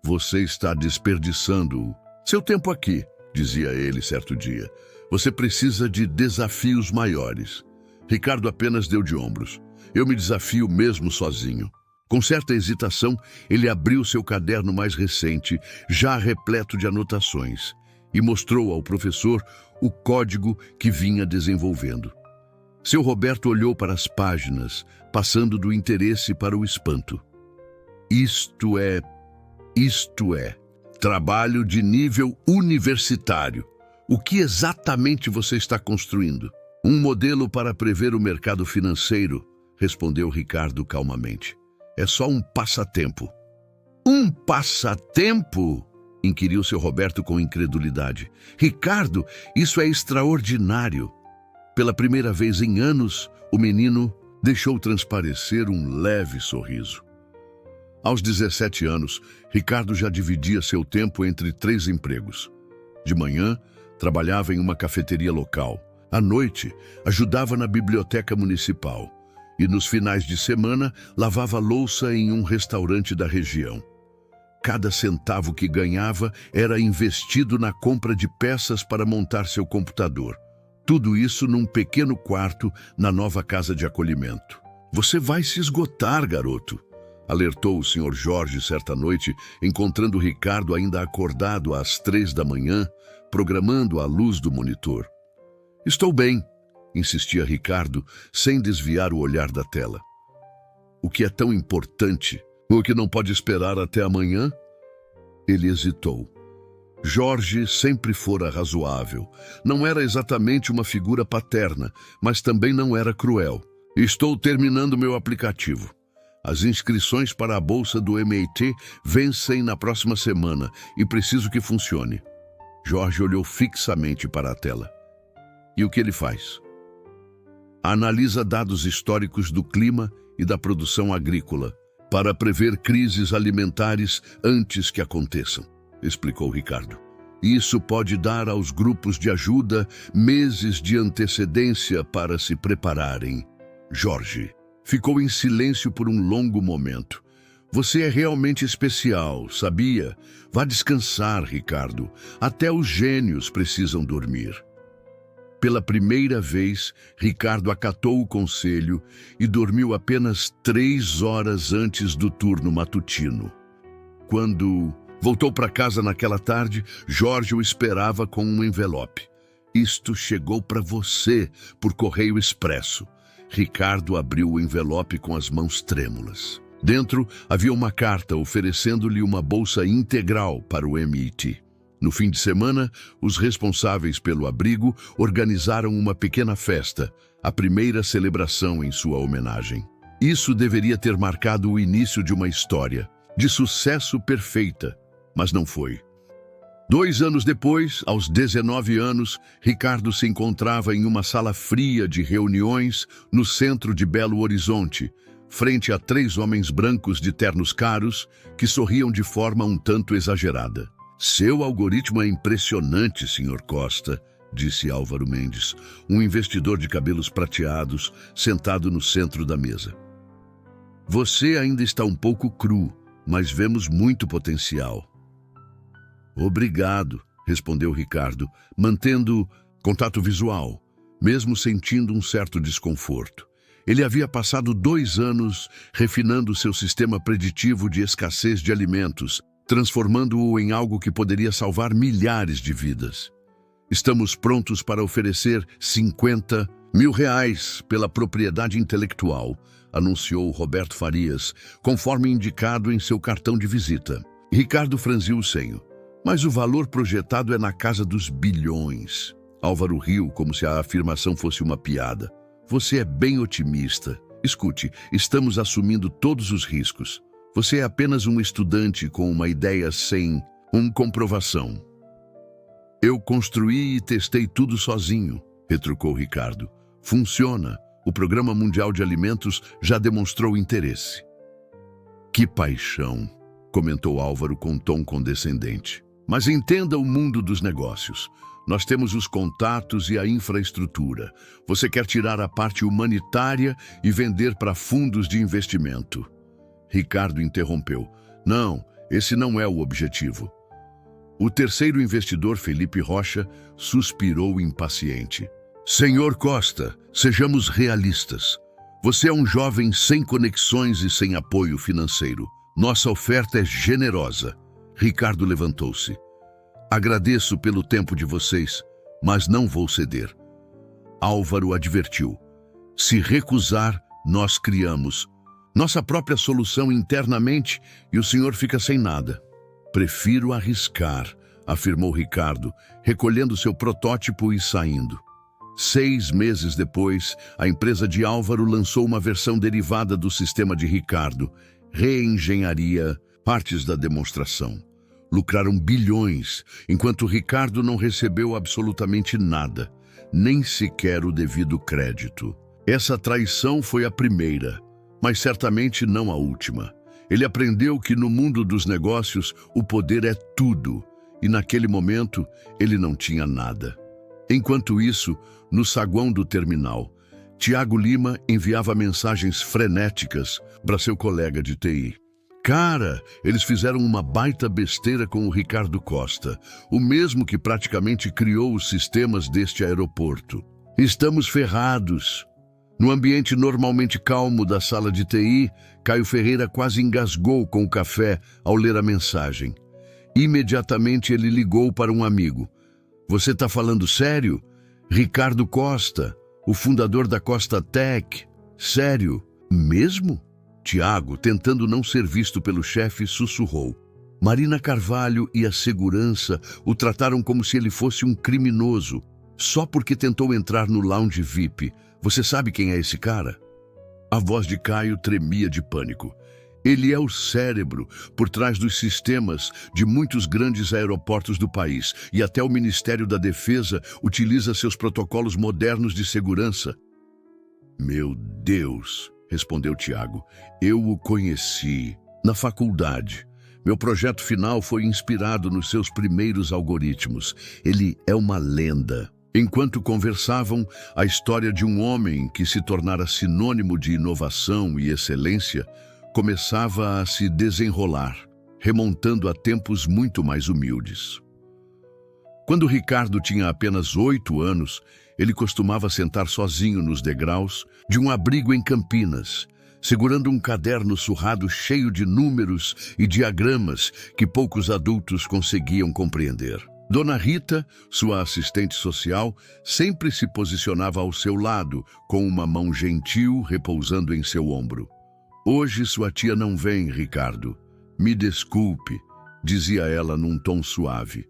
"Você está desperdiçando seu tempo aqui", dizia ele certo dia. "Você precisa de desafios maiores." Ricardo apenas deu de ombros. "Eu me desafio mesmo sozinho." Com certa hesitação, ele abriu seu caderno mais recente, já repleto de anotações, e mostrou ao professor o código que vinha desenvolvendo. Seu Roberto olhou para as páginas, passando do interesse para o espanto. Isto é trabalho de nível universitário. O que exatamente você está construindo?" "Um modelo para prever o mercado financeiro", respondeu Ricardo calmamente. "É só um passatempo." "Um passatempo?" inquiriu seu Roberto com incredulidade. "Ricardo, isso é extraordinário." Pela primeira vez em anos, o menino deixou transparecer um leve sorriso. Aos 17 anos, Ricardo já dividia seu tempo entre 3 empregos. De manhã, trabalhava em uma cafeteria local. À noite, ajudava na biblioteca municipal. E nos finais de semana, lavava louça em um restaurante da região. Cada centavo que ganhava era investido na compra de peças para montar seu computador. Tudo isso num pequeno quarto na nova casa de acolhimento. "Você vai se esgotar, garoto", alertou o Sr. Jorge certa noite, encontrando Ricardo ainda acordado às 3 da manhã, programando a luz do monitor. "Estou bem", insistia Ricardo, sem desviar o olhar da tela. "O que é tão importante? O que não pode esperar até amanhã?" Ele hesitou. Jorge sempre fora razoável. Não era exatamente uma figura paterna, mas também não era cruel. "Estou terminando meu aplicativo. As inscrições para a bolsa do MIT vencem na próxima semana e preciso que funcione." Jorge olhou fixamente para a tela. "E o que ele faz?" "Analisa dados históricos do clima e da produção agrícola para prever crises alimentares antes que aconteçam", explicou Ricardo. "Isso pode dar aos grupos de ajuda meses de antecedência para se prepararem." Jorge ficou em silêncio por um longo momento. "Você é realmente especial, sabia? Vá descansar, Ricardo. Até os gênios precisam dormir." Pela primeira vez, Ricardo acatou o conselho e dormiu apenas 3 horas antes do turno matutino. Quando voltou para casa naquela tarde, Jorge o esperava com um envelope. "Isto chegou para você por correio expresso." Ricardo abriu o envelope com as mãos trêmulas. Dentro havia uma carta oferecendo-lhe uma bolsa integral para o MIT. No fim de semana, os responsáveis pelo abrigo organizaram uma pequena festa, a primeira celebração em sua homenagem. Isso deveria ter marcado o início de uma história, de sucesso perfeita, mas não foi. 2 anos depois, aos 19 anos, Ricardo se encontrava em uma sala fria de reuniões no centro de Belo Horizonte, frente a 3 homens brancos de ternos caros que sorriam de forma um tanto exagerada. "Seu algoritmo é impressionante, Sr. Costa", disse Álvaro Mendes, um investidor de cabelos prateados, sentado no centro da mesa. "Você ainda está um pouco cru, mas vemos muito potencial." "Obrigado", respondeu Ricardo, mantendo contato visual, mesmo sentindo um certo desconforto. Ele havia passado 2 anos refinando seu sistema preditivo de escassez de alimentos, transformando-o em algo que poderia salvar milhares de vidas. "Estamos prontos para oferecer R$50 mil pela propriedade intelectual", anunciou Roberto Farias, conforme indicado em seu cartão de visita. Ricardo franziu o senho. "Mas o valor projetado é na casa dos bilhões." Álvaro riu como se a afirmação fosse uma piada. Você é bem otimista. Escute, estamos assumindo todos os riscos. Você é apenas um estudante com uma ideia sem comprovação. Eu construí e testei tudo sozinho, retrucou Ricardo. Funciona. O Programa Mundial de Alimentos já demonstrou interesse. Que paixão, comentou Álvaro com tom condescendente. Mas entenda o mundo dos negócios. Nós temos os contatos e a infraestrutura. Você quer tirar a parte humanitária e vender para fundos de investimento. Ricardo interrompeu. Não, esse não é o objetivo. O terceiro investidor, Felipe Rocha, suspirou impaciente. Senhor Costa, sejamos realistas. Você é um jovem sem conexões e sem apoio financeiro. Nossa oferta é generosa. Ricardo levantou-se. Agradeço pelo tempo de vocês, mas não vou ceder. Álvaro advertiu. Se recusar, nós criamos nossa própria solução internamente e o senhor fica sem nada. Prefiro arriscar, afirmou Ricardo, recolhendo seu protótipo e saindo. 6 meses depois, a empresa de Álvaro lançou uma versão derivada do sistema de Ricardo, reengenharia partes da demonstração. Lucraram bilhões, enquanto Ricardo não recebeu absolutamente nada, nem sequer o devido crédito. Essa traição foi a primeira, mas certamente não a última. Ele aprendeu que no mundo dos negócios o poder é tudo, e naquele momento ele não tinha nada. Enquanto isso, no saguão do terminal, Tiago Lima enviava mensagens frenéticas para seu colega de TI. Cara, eles fizeram uma baita besteira com o Ricardo Costa, o mesmo que praticamente criou os sistemas deste aeroporto. Estamos ferrados. No ambiente normalmente calmo da sala de TI, Caio Ferreira quase engasgou com o café ao ler a mensagem. Imediatamente ele ligou para um amigo. Você está falando sério? Ricardo Costa, o fundador da Costa Tech. Sério? Mesmo? Tiago, tentando não ser visto pelo chefe, sussurrou. Marina Carvalho e a segurança o trataram como se ele fosse um criminoso, só porque tentou entrar no lounge VIP. Você sabe quem é esse cara? A voz de Caio tremia de pânico. Ele é o cérebro por trás dos sistemas de muitos grandes aeroportos do país e até o Ministério da Defesa utiliza seus protocolos modernos de segurança. Meu Deus, respondeu Tiago, eu o conheci na faculdade. Meu projeto final foi inspirado nos seus primeiros algoritmos. Ele é uma lenda. Enquanto conversavam, a história de um homem que se tornara sinônimo de inovação e excelência começava a se desenrolar, remontando a tempos muito mais humildes. Quando Ricardo tinha apenas 8 anos, ele costumava sentar sozinho nos degraus de um abrigo em Campinas, segurando um caderno surrado cheio de números e diagramas que poucos adultos conseguiam compreender. Dona Rita, sua assistente social, sempre se posicionava ao seu lado, com uma mão gentil repousando em seu ombro. Hoje sua tia não vem, Ricardo. Me desculpe, dizia ela num tom suave.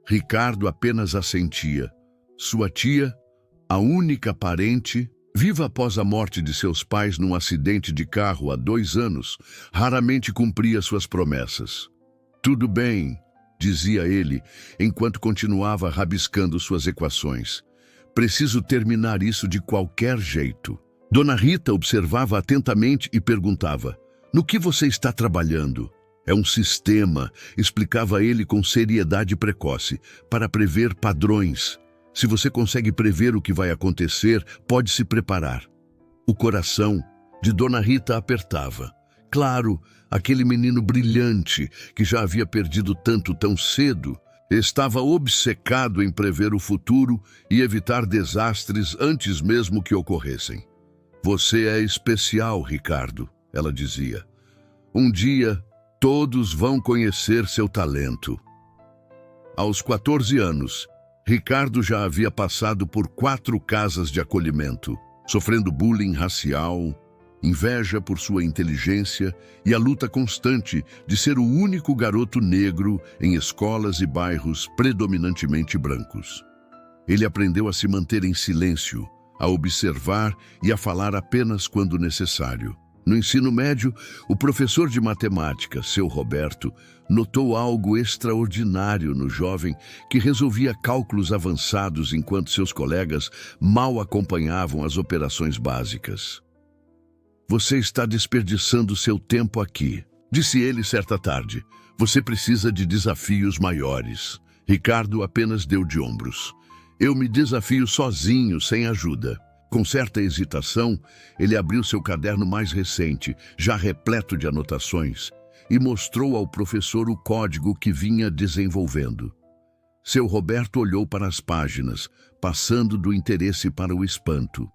Ricardo apenas assentia. Sua tia, a única parente, viva após a morte de seus pais num acidente de carro há 2 anos, raramente cumpria suas promessas. Tudo bem, dizia ele, enquanto continuava rabiscando suas equações. Preciso terminar isso de qualquer jeito. Dona Rita observava atentamente e perguntava, no que você está trabalhando? É um sistema, explicava ele com seriedade precoce, para prever padrões. Se você consegue prever o que vai acontecer, pode se preparar. O coração de Dona Rita apertava. Claro, aquele menino brilhante, que já havia perdido tanto tão cedo, estava obcecado em prever o futuro e evitar desastres antes mesmo que ocorressem. Você é especial, Ricardo, ela dizia. Um dia, todos vão conhecer seu talento. Aos 14 anos, Ricardo já havia passado por 4 casas de acolhimento, sofrendo bullying racial, inveja por sua inteligência e a luta constante de ser o único garoto negro em escolas e bairros predominantemente brancos. Ele aprendeu a se manter em silêncio, a observar e a falar apenas quando necessário. No ensino médio, o professor de matemática, seu Roberto, notou algo extraordinário no jovem que resolvia cálculos avançados enquanto seus colegas mal acompanhavam as operações básicas. "Você está desperdiçando seu tempo aqui", disse ele certa tarde. "Você precisa de desafios maiores." Ricardo apenas deu de ombros. "Eu me desafio sozinho, sem ajuda." Com certa hesitação, ele abriu seu caderno mais recente, já repleto de anotações, e mostrou ao professor o código que vinha desenvolvendo. Seu Roberto olhou para as páginas, passando do interesse para o espanto.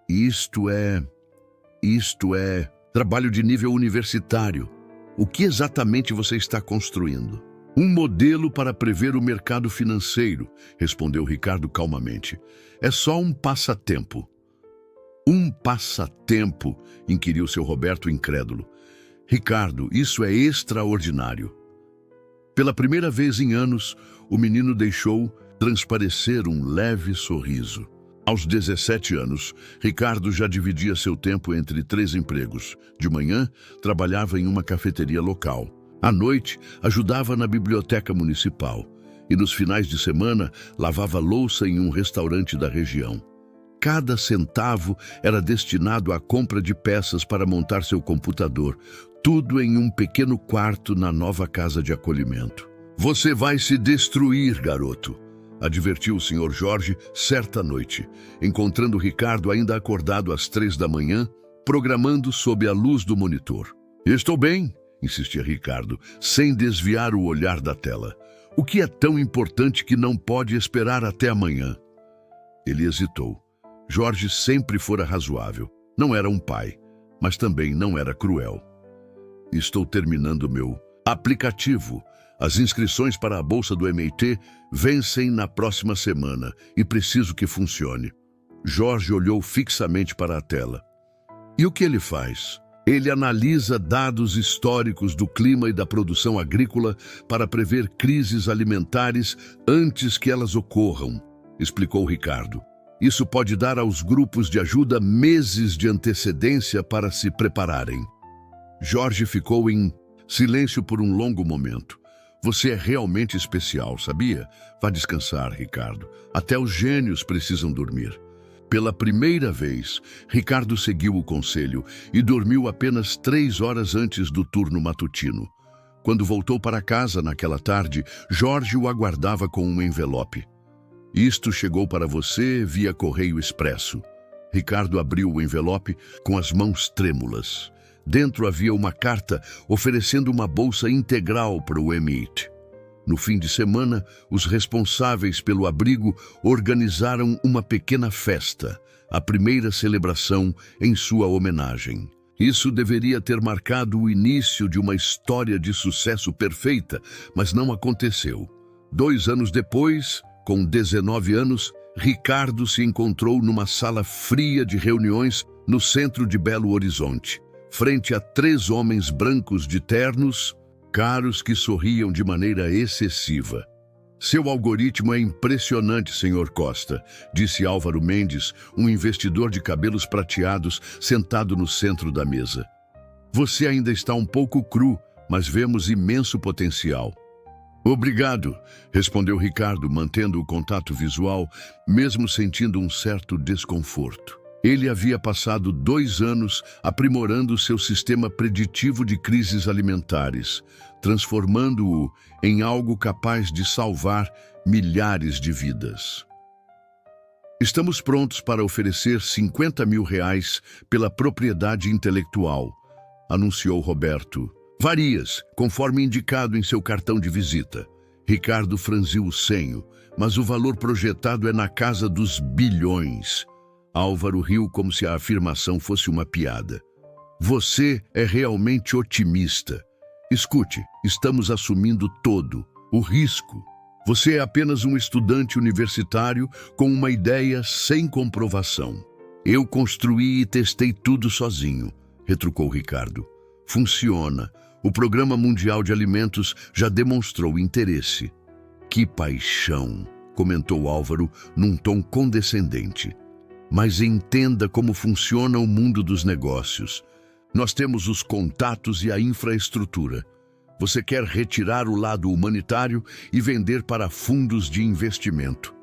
Isto é trabalho de nível universitário. O que exatamente você está construindo?" "Um modelo para prever o mercado financeiro", respondeu Ricardo calmamente. "É só um passatempo." "Um passatempo?", inquiriu seu Roberto incrédulo. "Ricardo, isso é extraordinário." Pela primeira vez em anos, o menino deixou transparecer um leve sorriso. Aos 17 anos, Ricardo já dividia seu tempo entre 3 empregos. De manhã, trabalhava em uma cafeteria local. À noite, ajudava na biblioteca municipal. E nos finais de semana, lavava louça em um restaurante da região. Cada centavo era destinado à compra de peças para montar seu computador, tudo em um pequeno quarto na nova casa de acolhimento. "Você vai se destruir, garoto", advertiu o Sr. Jorge certa noite, encontrando Ricardo ainda acordado às 3 da manhã, programando sob a luz do monitor. "Estou bem", insistia Ricardo, sem desviar o olhar da tela. "O que é tão importante que não pode esperar até amanhã?" Ele hesitou. Jorge sempre fora razoável. Não era um pai, mas também não era cruel. "Estou terminando meu aplicativo. As inscrições para a bolsa do MIT vencem na próxima semana e preciso que funcione." Jorge olhou fixamente para a tela. "E o que ele faz?" "Ele analisa dados históricos do clima e da produção agrícola para prever crises alimentares antes que elas ocorram", explicou Ricardo. "Isso pode dar aos grupos de ajuda meses de antecedência para se prepararem." Jorge ficou em silêncio por um longo momento. "Você é realmente especial, sabia? Vá descansar, Ricardo. Até os gênios precisam dormir." Pela primeira vez, Ricardo seguiu o conselho e dormiu apenas 3 horas antes do turno matutino. Quando voltou para casa naquela tarde, Jorge o aguardava com um envelope. "Isto chegou para você via correio expresso." Ricardo abriu o envelope com as mãos trêmulas. Dentro havia uma carta oferecendo uma bolsa integral para o MIT. No fim de semana, os responsáveis pelo abrigo organizaram uma pequena festa, a primeira celebração em sua homenagem. Isso deveria ter marcado o início de uma história de sucesso perfeita, mas não aconteceu. 2 anos depois, com 19 anos, Ricardo se encontrou numa sala fria de reuniões no centro de Belo Horizonte, frente a 3 homens brancos de ternos, caros que sorriam de maneira excessiva. "Seu algoritmo é impressionante, Sr. Costa", disse Álvaro Mendes, um investidor de cabelos prateados sentado no centro da mesa. "Você ainda está um pouco cru, mas vemos imenso potencial." "Obrigado", respondeu Ricardo, mantendo o contato visual, mesmo sentindo um certo desconforto. Ele havia passado 2 anos aprimorando seu sistema preditivo de crises alimentares, transformando-o em algo capaz de salvar milhares de vidas. "Estamos prontos para oferecer R$50 mil pela propriedade intelectual", anunciou Roberto. "Varias, conforme indicado em seu cartão de visita." Ricardo franziu o senho, "mas o valor projetado é na casa dos bilhões." Álvaro riu como se a afirmação fosse uma piada. "Você é realmente otimista. Escute, estamos assumindo todo o risco. Você é apenas um estudante universitário com uma ideia sem comprovação." "Eu construí e testei tudo sozinho", retrucou Ricardo. "Funciona. O Programa Mundial de Alimentos já demonstrou interesse." "Que paixão!" comentou Álvaro num tom condescendente. Mas entenda como funciona o mundo dos negócios. Nós temos os contatos e a infraestrutura. Você quer retirar o lado humanitário e vender para fundos de investimento.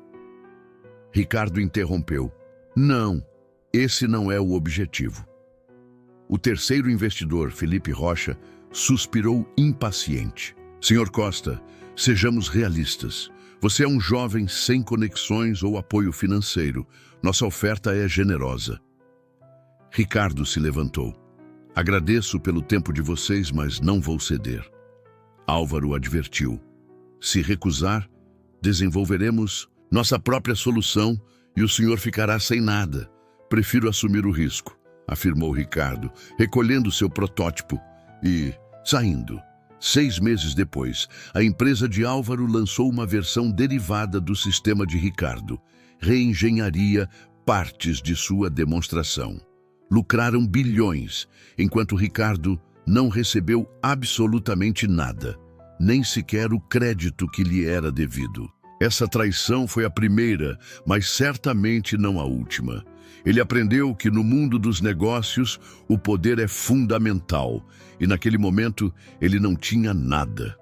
Ricardo interrompeu. Não, esse não é o objetivo. O terceiro investidor, Felipe Rocha, suspirou impaciente. Senhor Costa, sejamos realistas. Você é um jovem sem conexões ou apoio financeiro. Nossa oferta é generosa. Ricardo se levantou. Agradeço pelo tempo de vocês, mas não vou ceder. Álvaro advertiu. Se recusar, desenvolveremos nossa própria solução e o senhor ficará sem nada. Prefiro assumir o risco, afirmou Ricardo, recolhendo seu protótipo e saindo. 6 meses depois, a empresa de Álvaro lançou uma versão derivada do sistema de Ricardo. Reengenharia partes de sua demonstração. Lucraram bilhões, enquanto Ricardo não recebeu absolutamente nada, nem sequer o crédito que lhe era devido. Essa traição foi a primeira, mas certamente não a última. Ele aprendeu que no mundo dos negócios o poder é fundamental, e naquele momento ele não tinha nada.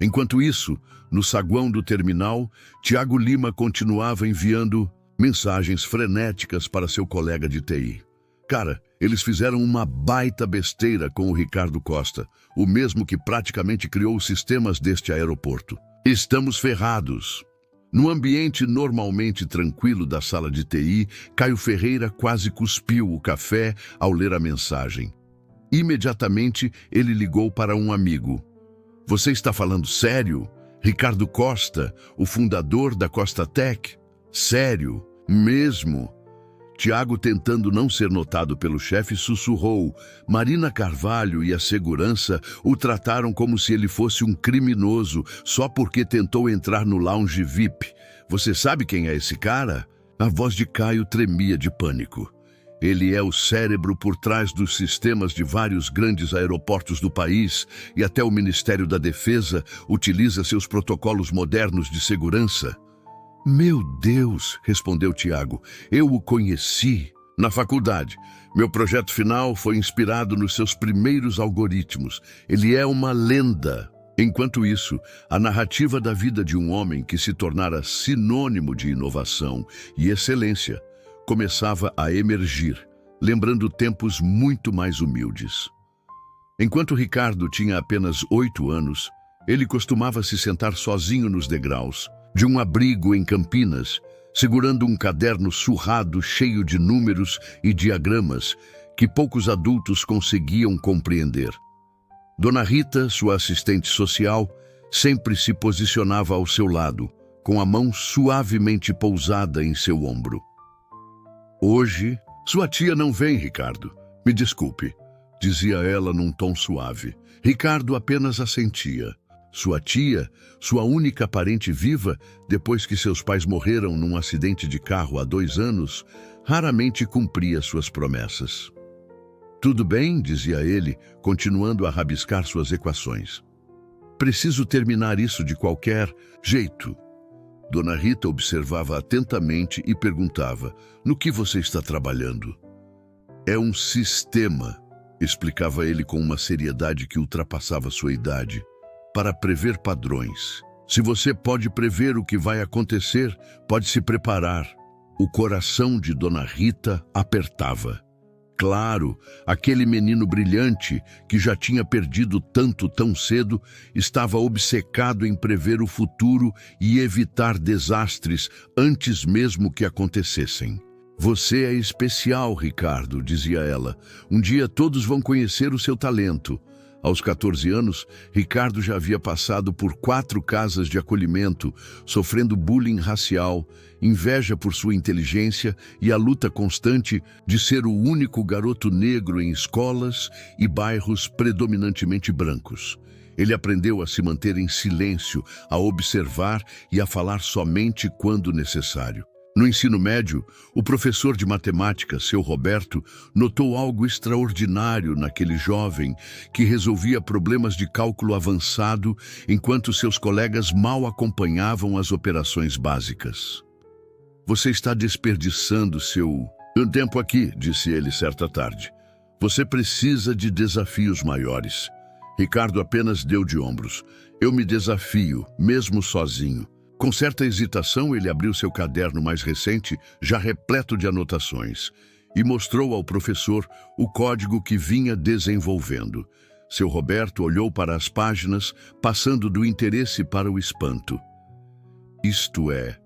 Enquanto isso, no saguão do terminal, Tiago Lima continuava enviando mensagens frenéticas para seu colega de TI. Cara, eles fizeram uma baita besteira com o Ricardo Costa, o mesmo que praticamente criou os sistemas deste aeroporto. Estamos ferrados. No ambiente normalmente tranquilo da sala de TI, Caio Ferreira quase cuspiu o café ao ler a mensagem. Imediatamente, ele ligou para um amigo. Você está falando sério? Ricardo Costa, o fundador da Costa Tech? Sério? Mesmo? Tiago, tentando não ser notado pelo chefe, sussurrou. Marina Carvalho e a segurança o trataram como se ele fosse um criminoso só porque tentou entrar no lounge VIP. Você sabe quem é esse cara? A voz de Caio tremia de pânico. Ele é o cérebro por trás dos sistemas de vários grandes aeroportos do país e até o Ministério da Defesa utiliza seus protocolos modernos de segurança. Meu Deus, respondeu Tiago, eu o conheci na faculdade. Meu projeto final foi inspirado nos seus primeiros algoritmos. Ele é uma lenda. Enquanto isso, a narrativa da vida de um homem que se tornara sinônimo de inovação e excelência começava a emergir, lembrando tempos muito mais humildes. Enquanto Ricardo tinha apenas 8 anos, ele costumava se sentar sozinho nos degraus de um abrigo em Campinas, segurando um caderno surrado cheio de números e diagramas que poucos adultos conseguiam compreender. Dona Rita, sua assistente social, sempre se posicionava ao seu lado, com a mão suavemente pousada em seu ombro. Hoje, sua tia não vem, Ricardo. Me desculpe, dizia ela num tom suave. Ricardo apenas assentia. Sua tia, sua única parente viva, depois que seus pais morreram num acidente de carro há 2 anos, raramente cumpria suas promessas. Tudo bem, dizia ele, continuando a rabiscar suas equações. Preciso terminar isso de qualquer jeito. Dona Rita observava atentamente e perguntava, no que você está trabalhando? É um sistema, explicava ele com uma seriedade que ultrapassava sua idade. Para prever padrões. Se você pode prever o que vai acontecer, pode se preparar. O coração de Dona Rita apertava. Claro, aquele menino brilhante, que já tinha perdido tanto tão cedo, estava obcecado em prever o futuro e evitar desastres antes mesmo que acontecessem. Você é especial, Ricardo, dizia ela. Um dia todos vão conhecer o seu talento. Aos 14 anos, Ricardo já havia passado por 4 casas de acolhimento, sofrendo bullying racial, inveja por sua inteligência e a luta constante de ser o único garoto negro em escolas e bairros predominantemente brancos. Ele aprendeu a se manter em silêncio, a observar e a falar somente quando necessário. No ensino médio, o professor de matemática, seu Roberto, notou algo extraordinário naquele jovem que resolvia problemas de cálculo avançado enquanto seus colegas mal acompanhavam as operações básicas. Você está desperdiçando seu tempo aqui, disse ele certa tarde. Você precisa de desafios maiores. Ricardo apenas deu de ombros. Eu me desafio, mesmo sozinho. Com certa hesitação, ele abriu seu caderno mais recente, já repleto de anotações, e mostrou ao professor o código que vinha desenvolvendo. Seu Roberto olhou para as páginas, passando do interesse para o espanto. Isto é,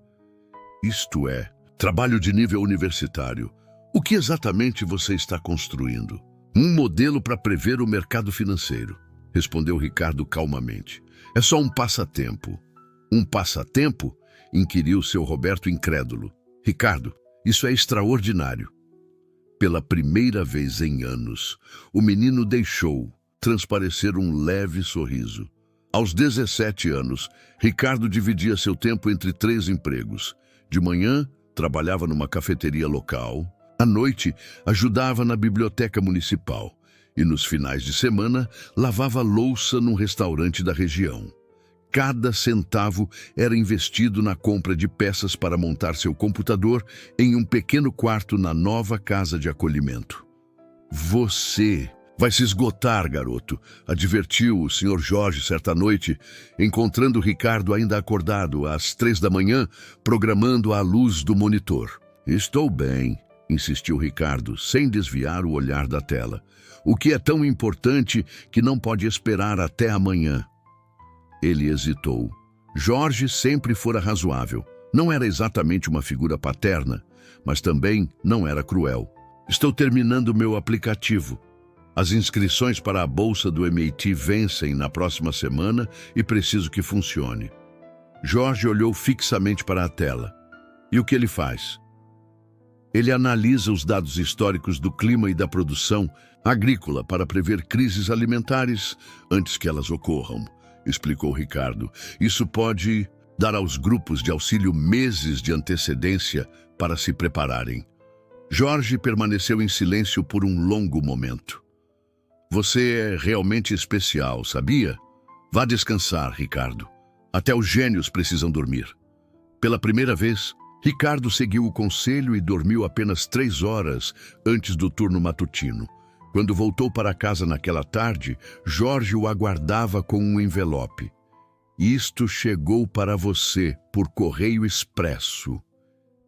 trabalho de nível universitário. O que exatamente você está construindo? Um modelo para prever o mercado financeiro, respondeu Ricardo calmamente. É só um passatempo. Um passatempo? Inquiriu seu Roberto incrédulo. Ricardo, isso é extraordinário. Pela primeira vez em anos, o menino deixou transparecer um leve sorriso. Aos 17 anos, Ricardo dividia seu tempo entre 3 empregos. De manhã, trabalhava numa cafeteria local. À noite, ajudava na biblioteca municipal. E nos finais de semana, lavava louça num restaurante da região. Cada centavo era investido na compra de peças para montar seu computador em um pequeno quarto na nova casa de acolhimento. Você vai se esgotar, garoto, advertiu o Sr. Jorge certa noite, encontrando Ricardo ainda acordado às 3 da manhã, programando à luz do monitor. Estou bem, insistiu Ricardo, sem desviar o olhar da tela. O que é tão importante que não pode esperar até amanhã? Ele hesitou. Jorge sempre fora razoável. Não era exatamente uma figura paterna, mas também não era cruel. Estou terminando meu aplicativo. As inscrições para a bolsa do MIT vencem na próxima semana e preciso que funcione. Jorge olhou fixamente para a tela. E o que ele faz? Ele analisa os dados históricos do clima e da produção agrícola para prever crises alimentares antes que elas ocorram, explicou Ricardo. Isso pode dar aos grupos de auxílio meses de antecedência para se prepararem. Jorge permaneceu em silêncio por um longo momento. Você é realmente especial, sabia? Vá descansar, Ricardo. Até os gênios precisam dormir. Pela primeira vez, Ricardo seguiu o conselho e dormiu apenas 3 horas antes do turno matutino. Quando voltou para casa naquela tarde, Jorge o aguardava com um envelope. Isto chegou para você por correio expresso.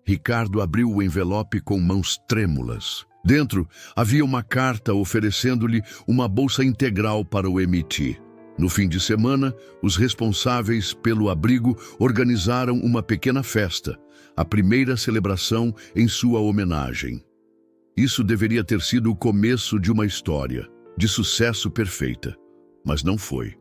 Ricardo abriu o envelope com mãos trêmulas. Dentro havia uma carta oferecendo-lhe uma bolsa integral para o MIT. No fim de semana, os responsáveis pelo abrigo organizaram uma pequena festa, a primeira celebração em sua homenagem. Isso deveria ter sido o começo de uma história, de sucesso perfeita, mas não foi.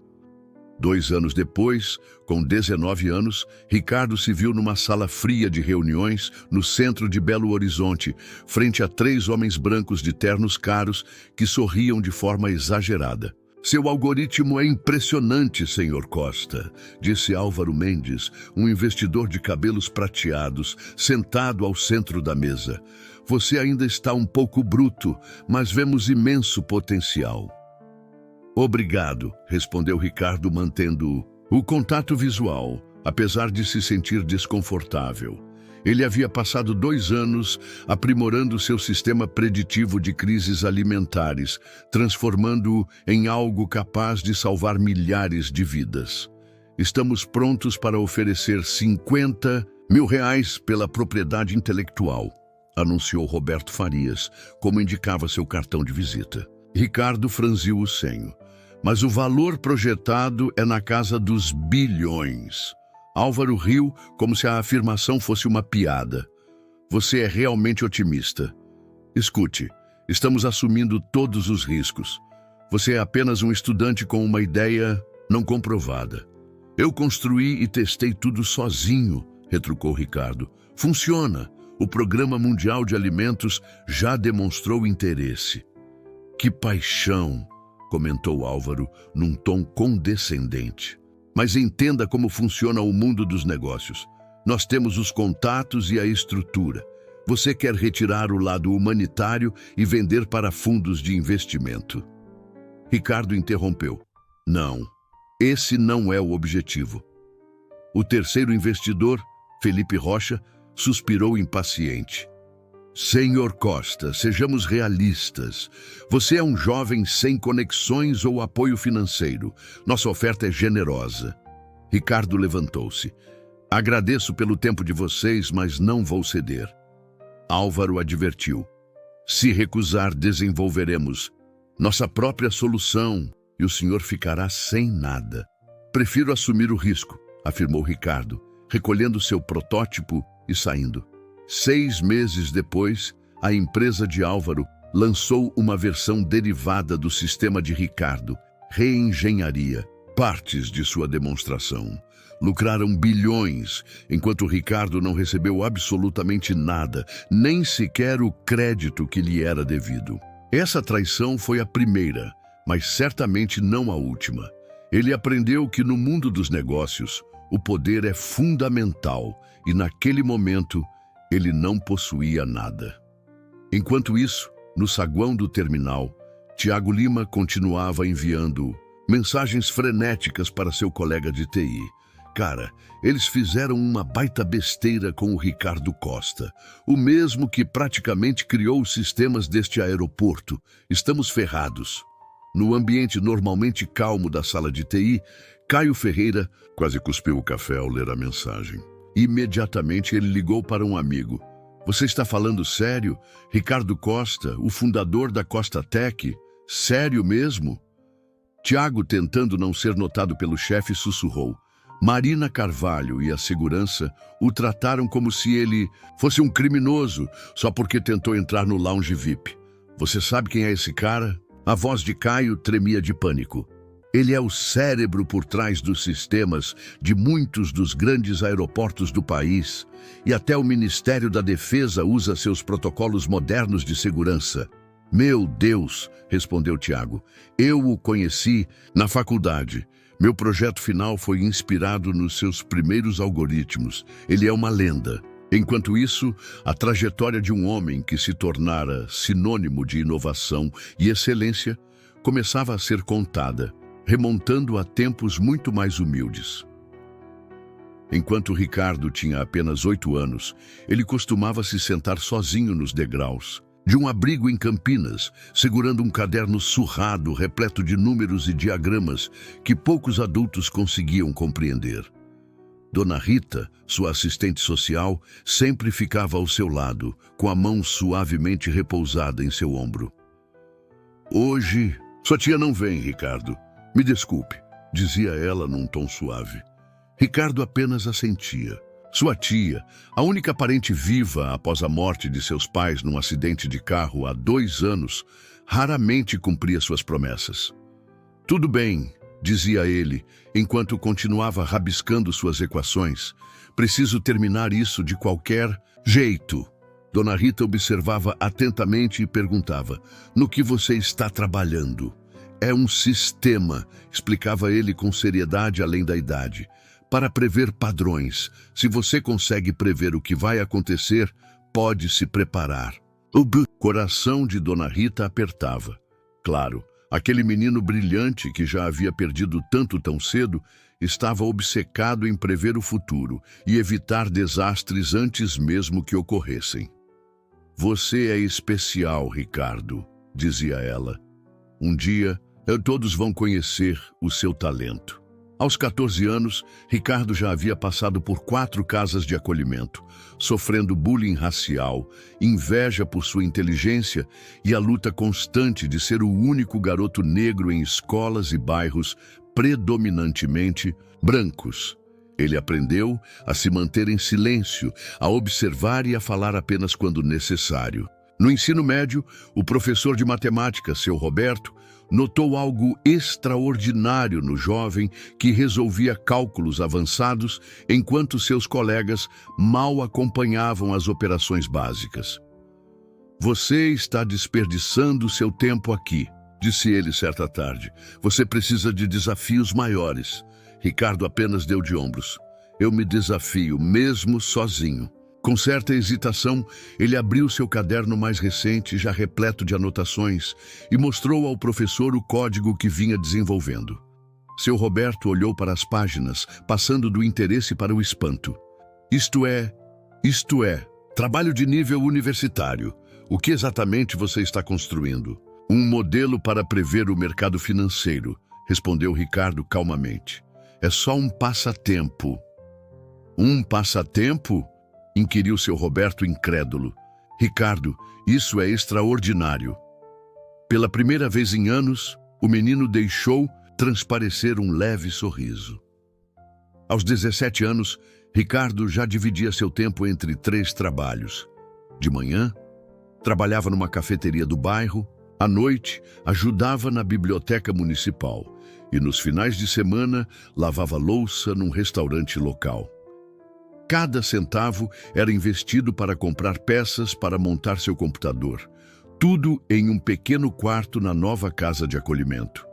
2 anos depois, com 19 anos, Ricardo se viu numa sala fria de reuniões no centro de Belo Horizonte, frente a 3 homens brancos de ternos caros que sorriam de forma exagerada. Seu algoritmo é impressionante, Sr. Costa, disse Álvaro Mendes, um investidor de cabelos prateados, sentado ao centro da mesa. Você ainda está um pouco bruto, mas vemos imenso potencial. Obrigado, respondeu Ricardo, mantendo o contato visual, apesar de se sentir desconfortável. Ele havia passado 2 anos aprimorando seu sistema preditivo de crises alimentares, transformando-o em algo capaz de salvar milhares de vidas. Estamos prontos para oferecer R$50 mil pela propriedade intelectual, anunciou Roberto Farias, como indicava seu cartão de visita. Ricardo franziu o senho. Mas o valor projetado é na casa dos bilhões. Álvaro riu como se a afirmação fosse uma piada. Você é realmente otimista. Escute, estamos assumindo todos os riscos. Você é apenas um estudante com uma ideia não comprovada. Eu construí e testei tudo sozinho, retrucou Ricardo. Funciona. O Programa Mundial de Alimentos já demonstrou interesse. Que paixão, comentou Álvaro num tom condescendente. Mas entenda como funciona o mundo dos negócios. Nós temos os contatos e a estrutura. Você quer retirar o lado humanitário e vender para fundos de investimento. Ricardo interrompeu. Não, esse não é o objetivo. O terceiro investidor, Felipe Rocha, suspirou impaciente. Senhor Costa, sejamos realistas. Você é um jovem sem conexões ou apoio financeiro. Nossa oferta é generosa. Ricardo levantou-se. Agradeço pelo tempo de vocês, mas não vou ceder. Álvaro advertiu. Se recusar, desenvolveremos nossa própria solução e o senhor ficará sem nada. Prefiro assumir o risco, afirmou Ricardo, recolhendo seu protótipo e saindo. 6 meses depois, a empresa de Álvaro lançou uma versão derivada do sistema de Ricardo, Reengenharia, partes de sua demonstração. Lucraram bilhões, enquanto Ricardo não recebeu absolutamente nada, nem sequer o crédito que lhe era devido. Essa traição foi a primeira, mas certamente não a última. Ele aprendeu que no mundo dos negócios, o poder é fundamental e naquele momento ele não possuía nada. Enquanto isso, no saguão do terminal, Tiago Lima continuava enviando mensagens frenéticas para seu colega de TI. Cara, eles fizeram uma baita besteira com o Ricardo Costa, o mesmo que praticamente criou os sistemas deste aeroporto. Estamos ferrados. No ambiente normalmente calmo da sala de TI, Caio Ferreira quase cuspiu o café ao ler a mensagem. Imediatamente ele ligou para um amigo. Você está falando sério? Ricardo Costa, o fundador da Costa Tech? Sério mesmo? Tiago, tentando não ser notado pelo chefe, sussurrou. Marina Carvalho e a segurança o trataram como se ele fosse um criminoso só porque tentou entrar no lounge VIP. Você sabe quem é esse cara? A voz de Caio tremia de pânico. Ele é o cérebro por trás dos sistemas de muitos dos grandes aeroportos do país e até o Ministério da Defesa usa seus protocolos modernos de segurança. Meu Deus, respondeu Tiago. Eu o conheci na faculdade. Meu projeto final foi inspirado nos seus primeiros algoritmos. Ele é uma lenda. Enquanto isso, a trajetória de um homem que se tornara sinônimo de inovação e excelência começava a ser contada, remontando a tempos muito mais humildes. Enquanto Ricardo tinha apenas 8 anos, ele costumava se sentar sozinho nos degraus de um abrigo em Campinas, segurando um caderno surrado, repleto de números e diagramas que poucos adultos conseguiam compreender. Dona Rita, sua assistente social, sempre ficava ao seu lado, com a mão suavemente repousada em seu ombro. Hoje, sua tia não vem, Ricardo. Me desculpe, dizia ela num tom suave. Ricardo apenas assentia. Sua tia, a única parente viva após a morte de seus pais num acidente de carro há 2 anos, raramente cumpria suas promessas. Tudo bem, dizia ele, enquanto continuava rabiscando suas equações. Preciso terminar isso de qualquer jeito. Dona Rita observava atentamente e perguntava, no que você está trabalhando? É um sistema, explicava ele com seriedade além da idade. Para prever padrões, se você consegue prever o que vai acontecer, pode se preparar. O coração de Dona Rita apertava. Claro, aquele menino brilhante que já havia perdido tanto tão cedo, estava obcecado em prever o futuro e evitar desastres antes mesmo que ocorressem. Você é especial, Ricardo, dizia ela. Um dia, todos vão conhecer o seu talento. Aos 14 anos, Ricardo já havia passado por 4 casas de acolhimento, sofrendo bullying racial, inveja por sua inteligência e a luta constante de ser o único garoto negro em escolas e bairros predominantemente brancos. Ele aprendeu a se manter em silêncio, a observar e a falar apenas quando necessário. No ensino médio, o professor de matemática, seu Roberto, notou algo extraordinário no jovem que resolvia cálculos avançados enquanto seus colegas mal acompanhavam as operações básicas. Você está desperdiçando seu tempo aqui, disse ele certa tarde. Você precisa de desafios maiores. Ricardo apenas deu de ombros. Eu me desafio, mesmo sozinho. Com certa hesitação, ele abriu seu caderno mais recente, já repleto de anotações, e mostrou ao professor o código que vinha desenvolvendo. Seu Roberto olhou para as páginas, passando do interesse para o espanto. Isto é, trabalho de nível universitário. O que exatamente você está construindo? Um modelo para prever o mercado financeiro, respondeu Ricardo calmamente. É só um passatempo. Um passatempo? Inquiriu seu Roberto incrédulo. Ricardo, isso é extraordinário. Pela primeira vez em anos, o menino deixou transparecer um leve sorriso. Aos 17 anos, Ricardo já dividia seu tempo entre 3 trabalhos. De manhã, trabalhava numa cafeteria do bairro, à noite, ajudava na biblioteca municipal e nos finais de semana, lavava louça num restaurante local. Cada centavo era investido para comprar peças para montar seu computador, tudo em um pequeno quarto na nova casa de acolhimento.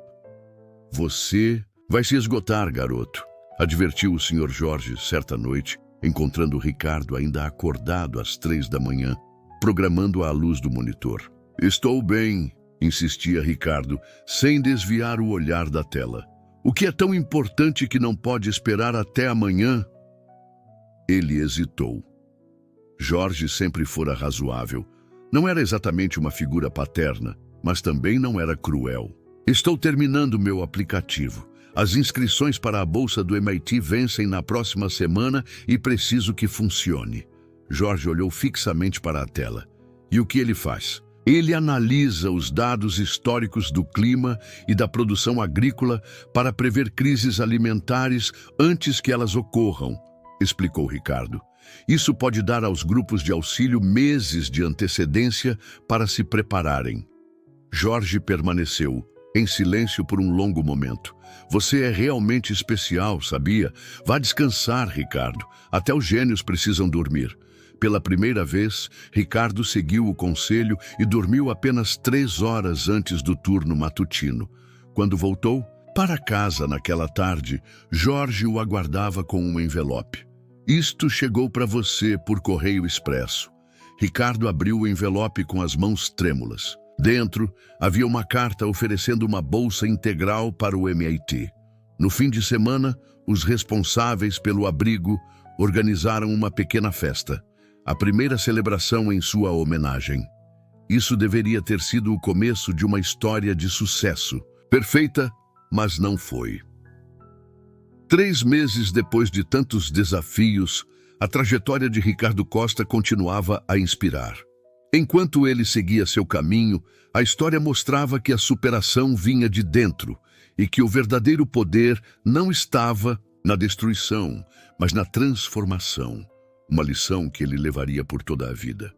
Você vai se esgotar, garoto, advertiu o Sr. Jorge certa noite, encontrando Ricardo ainda acordado às 3 da manhã, programando à luz do monitor. Estou bem, insistia Ricardo, sem desviar o olhar da tela. O que é tão importante que não pode esperar até amanhã? Ele hesitou. Jorge sempre fora razoável. Não era exatamente uma figura paterna, mas também não era cruel. Estou terminando meu aplicativo. As inscrições para a bolsa do MIT vencem na próxima semana e preciso que funcione. Jorge olhou fixamente para a tela. E o que ele faz? Ele analisa os dados históricos do clima e da produção agrícola para prever crises alimentares antes que elas ocorram, explicou Ricardo. Isso pode dar aos grupos de auxílio meses de antecedência para se prepararem. Jorge permaneceu em silêncio por um longo momento. Você é realmente especial, sabia? Vá descansar, Ricardo. Até os gênios precisam dormir. Pela primeira vez, Ricardo seguiu o conselho e dormiu apenas 3 horas antes do turno matutino. Quando voltou para casa naquela tarde, Jorge o aguardava com um envelope. Isto chegou para você por correio expresso. Ricardo abriu o envelope com as mãos trêmulas. Dentro, havia uma carta oferecendo uma bolsa integral para o MIT. No fim de semana, os responsáveis pelo abrigo organizaram uma pequena festa, a primeira celebração em sua homenagem. Isso deveria ter sido o começo de uma história de sucesso. Perfeita, mas não foi. 3 meses depois de tantos desafios, a trajetória de Ricardo Costa continuava a inspirar. Enquanto ele seguia seu caminho, a história mostrava que a superação vinha de dentro e que o verdadeiro poder não estava na destruição, mas na transformação. Uma lição que ele levaria por toda a vida.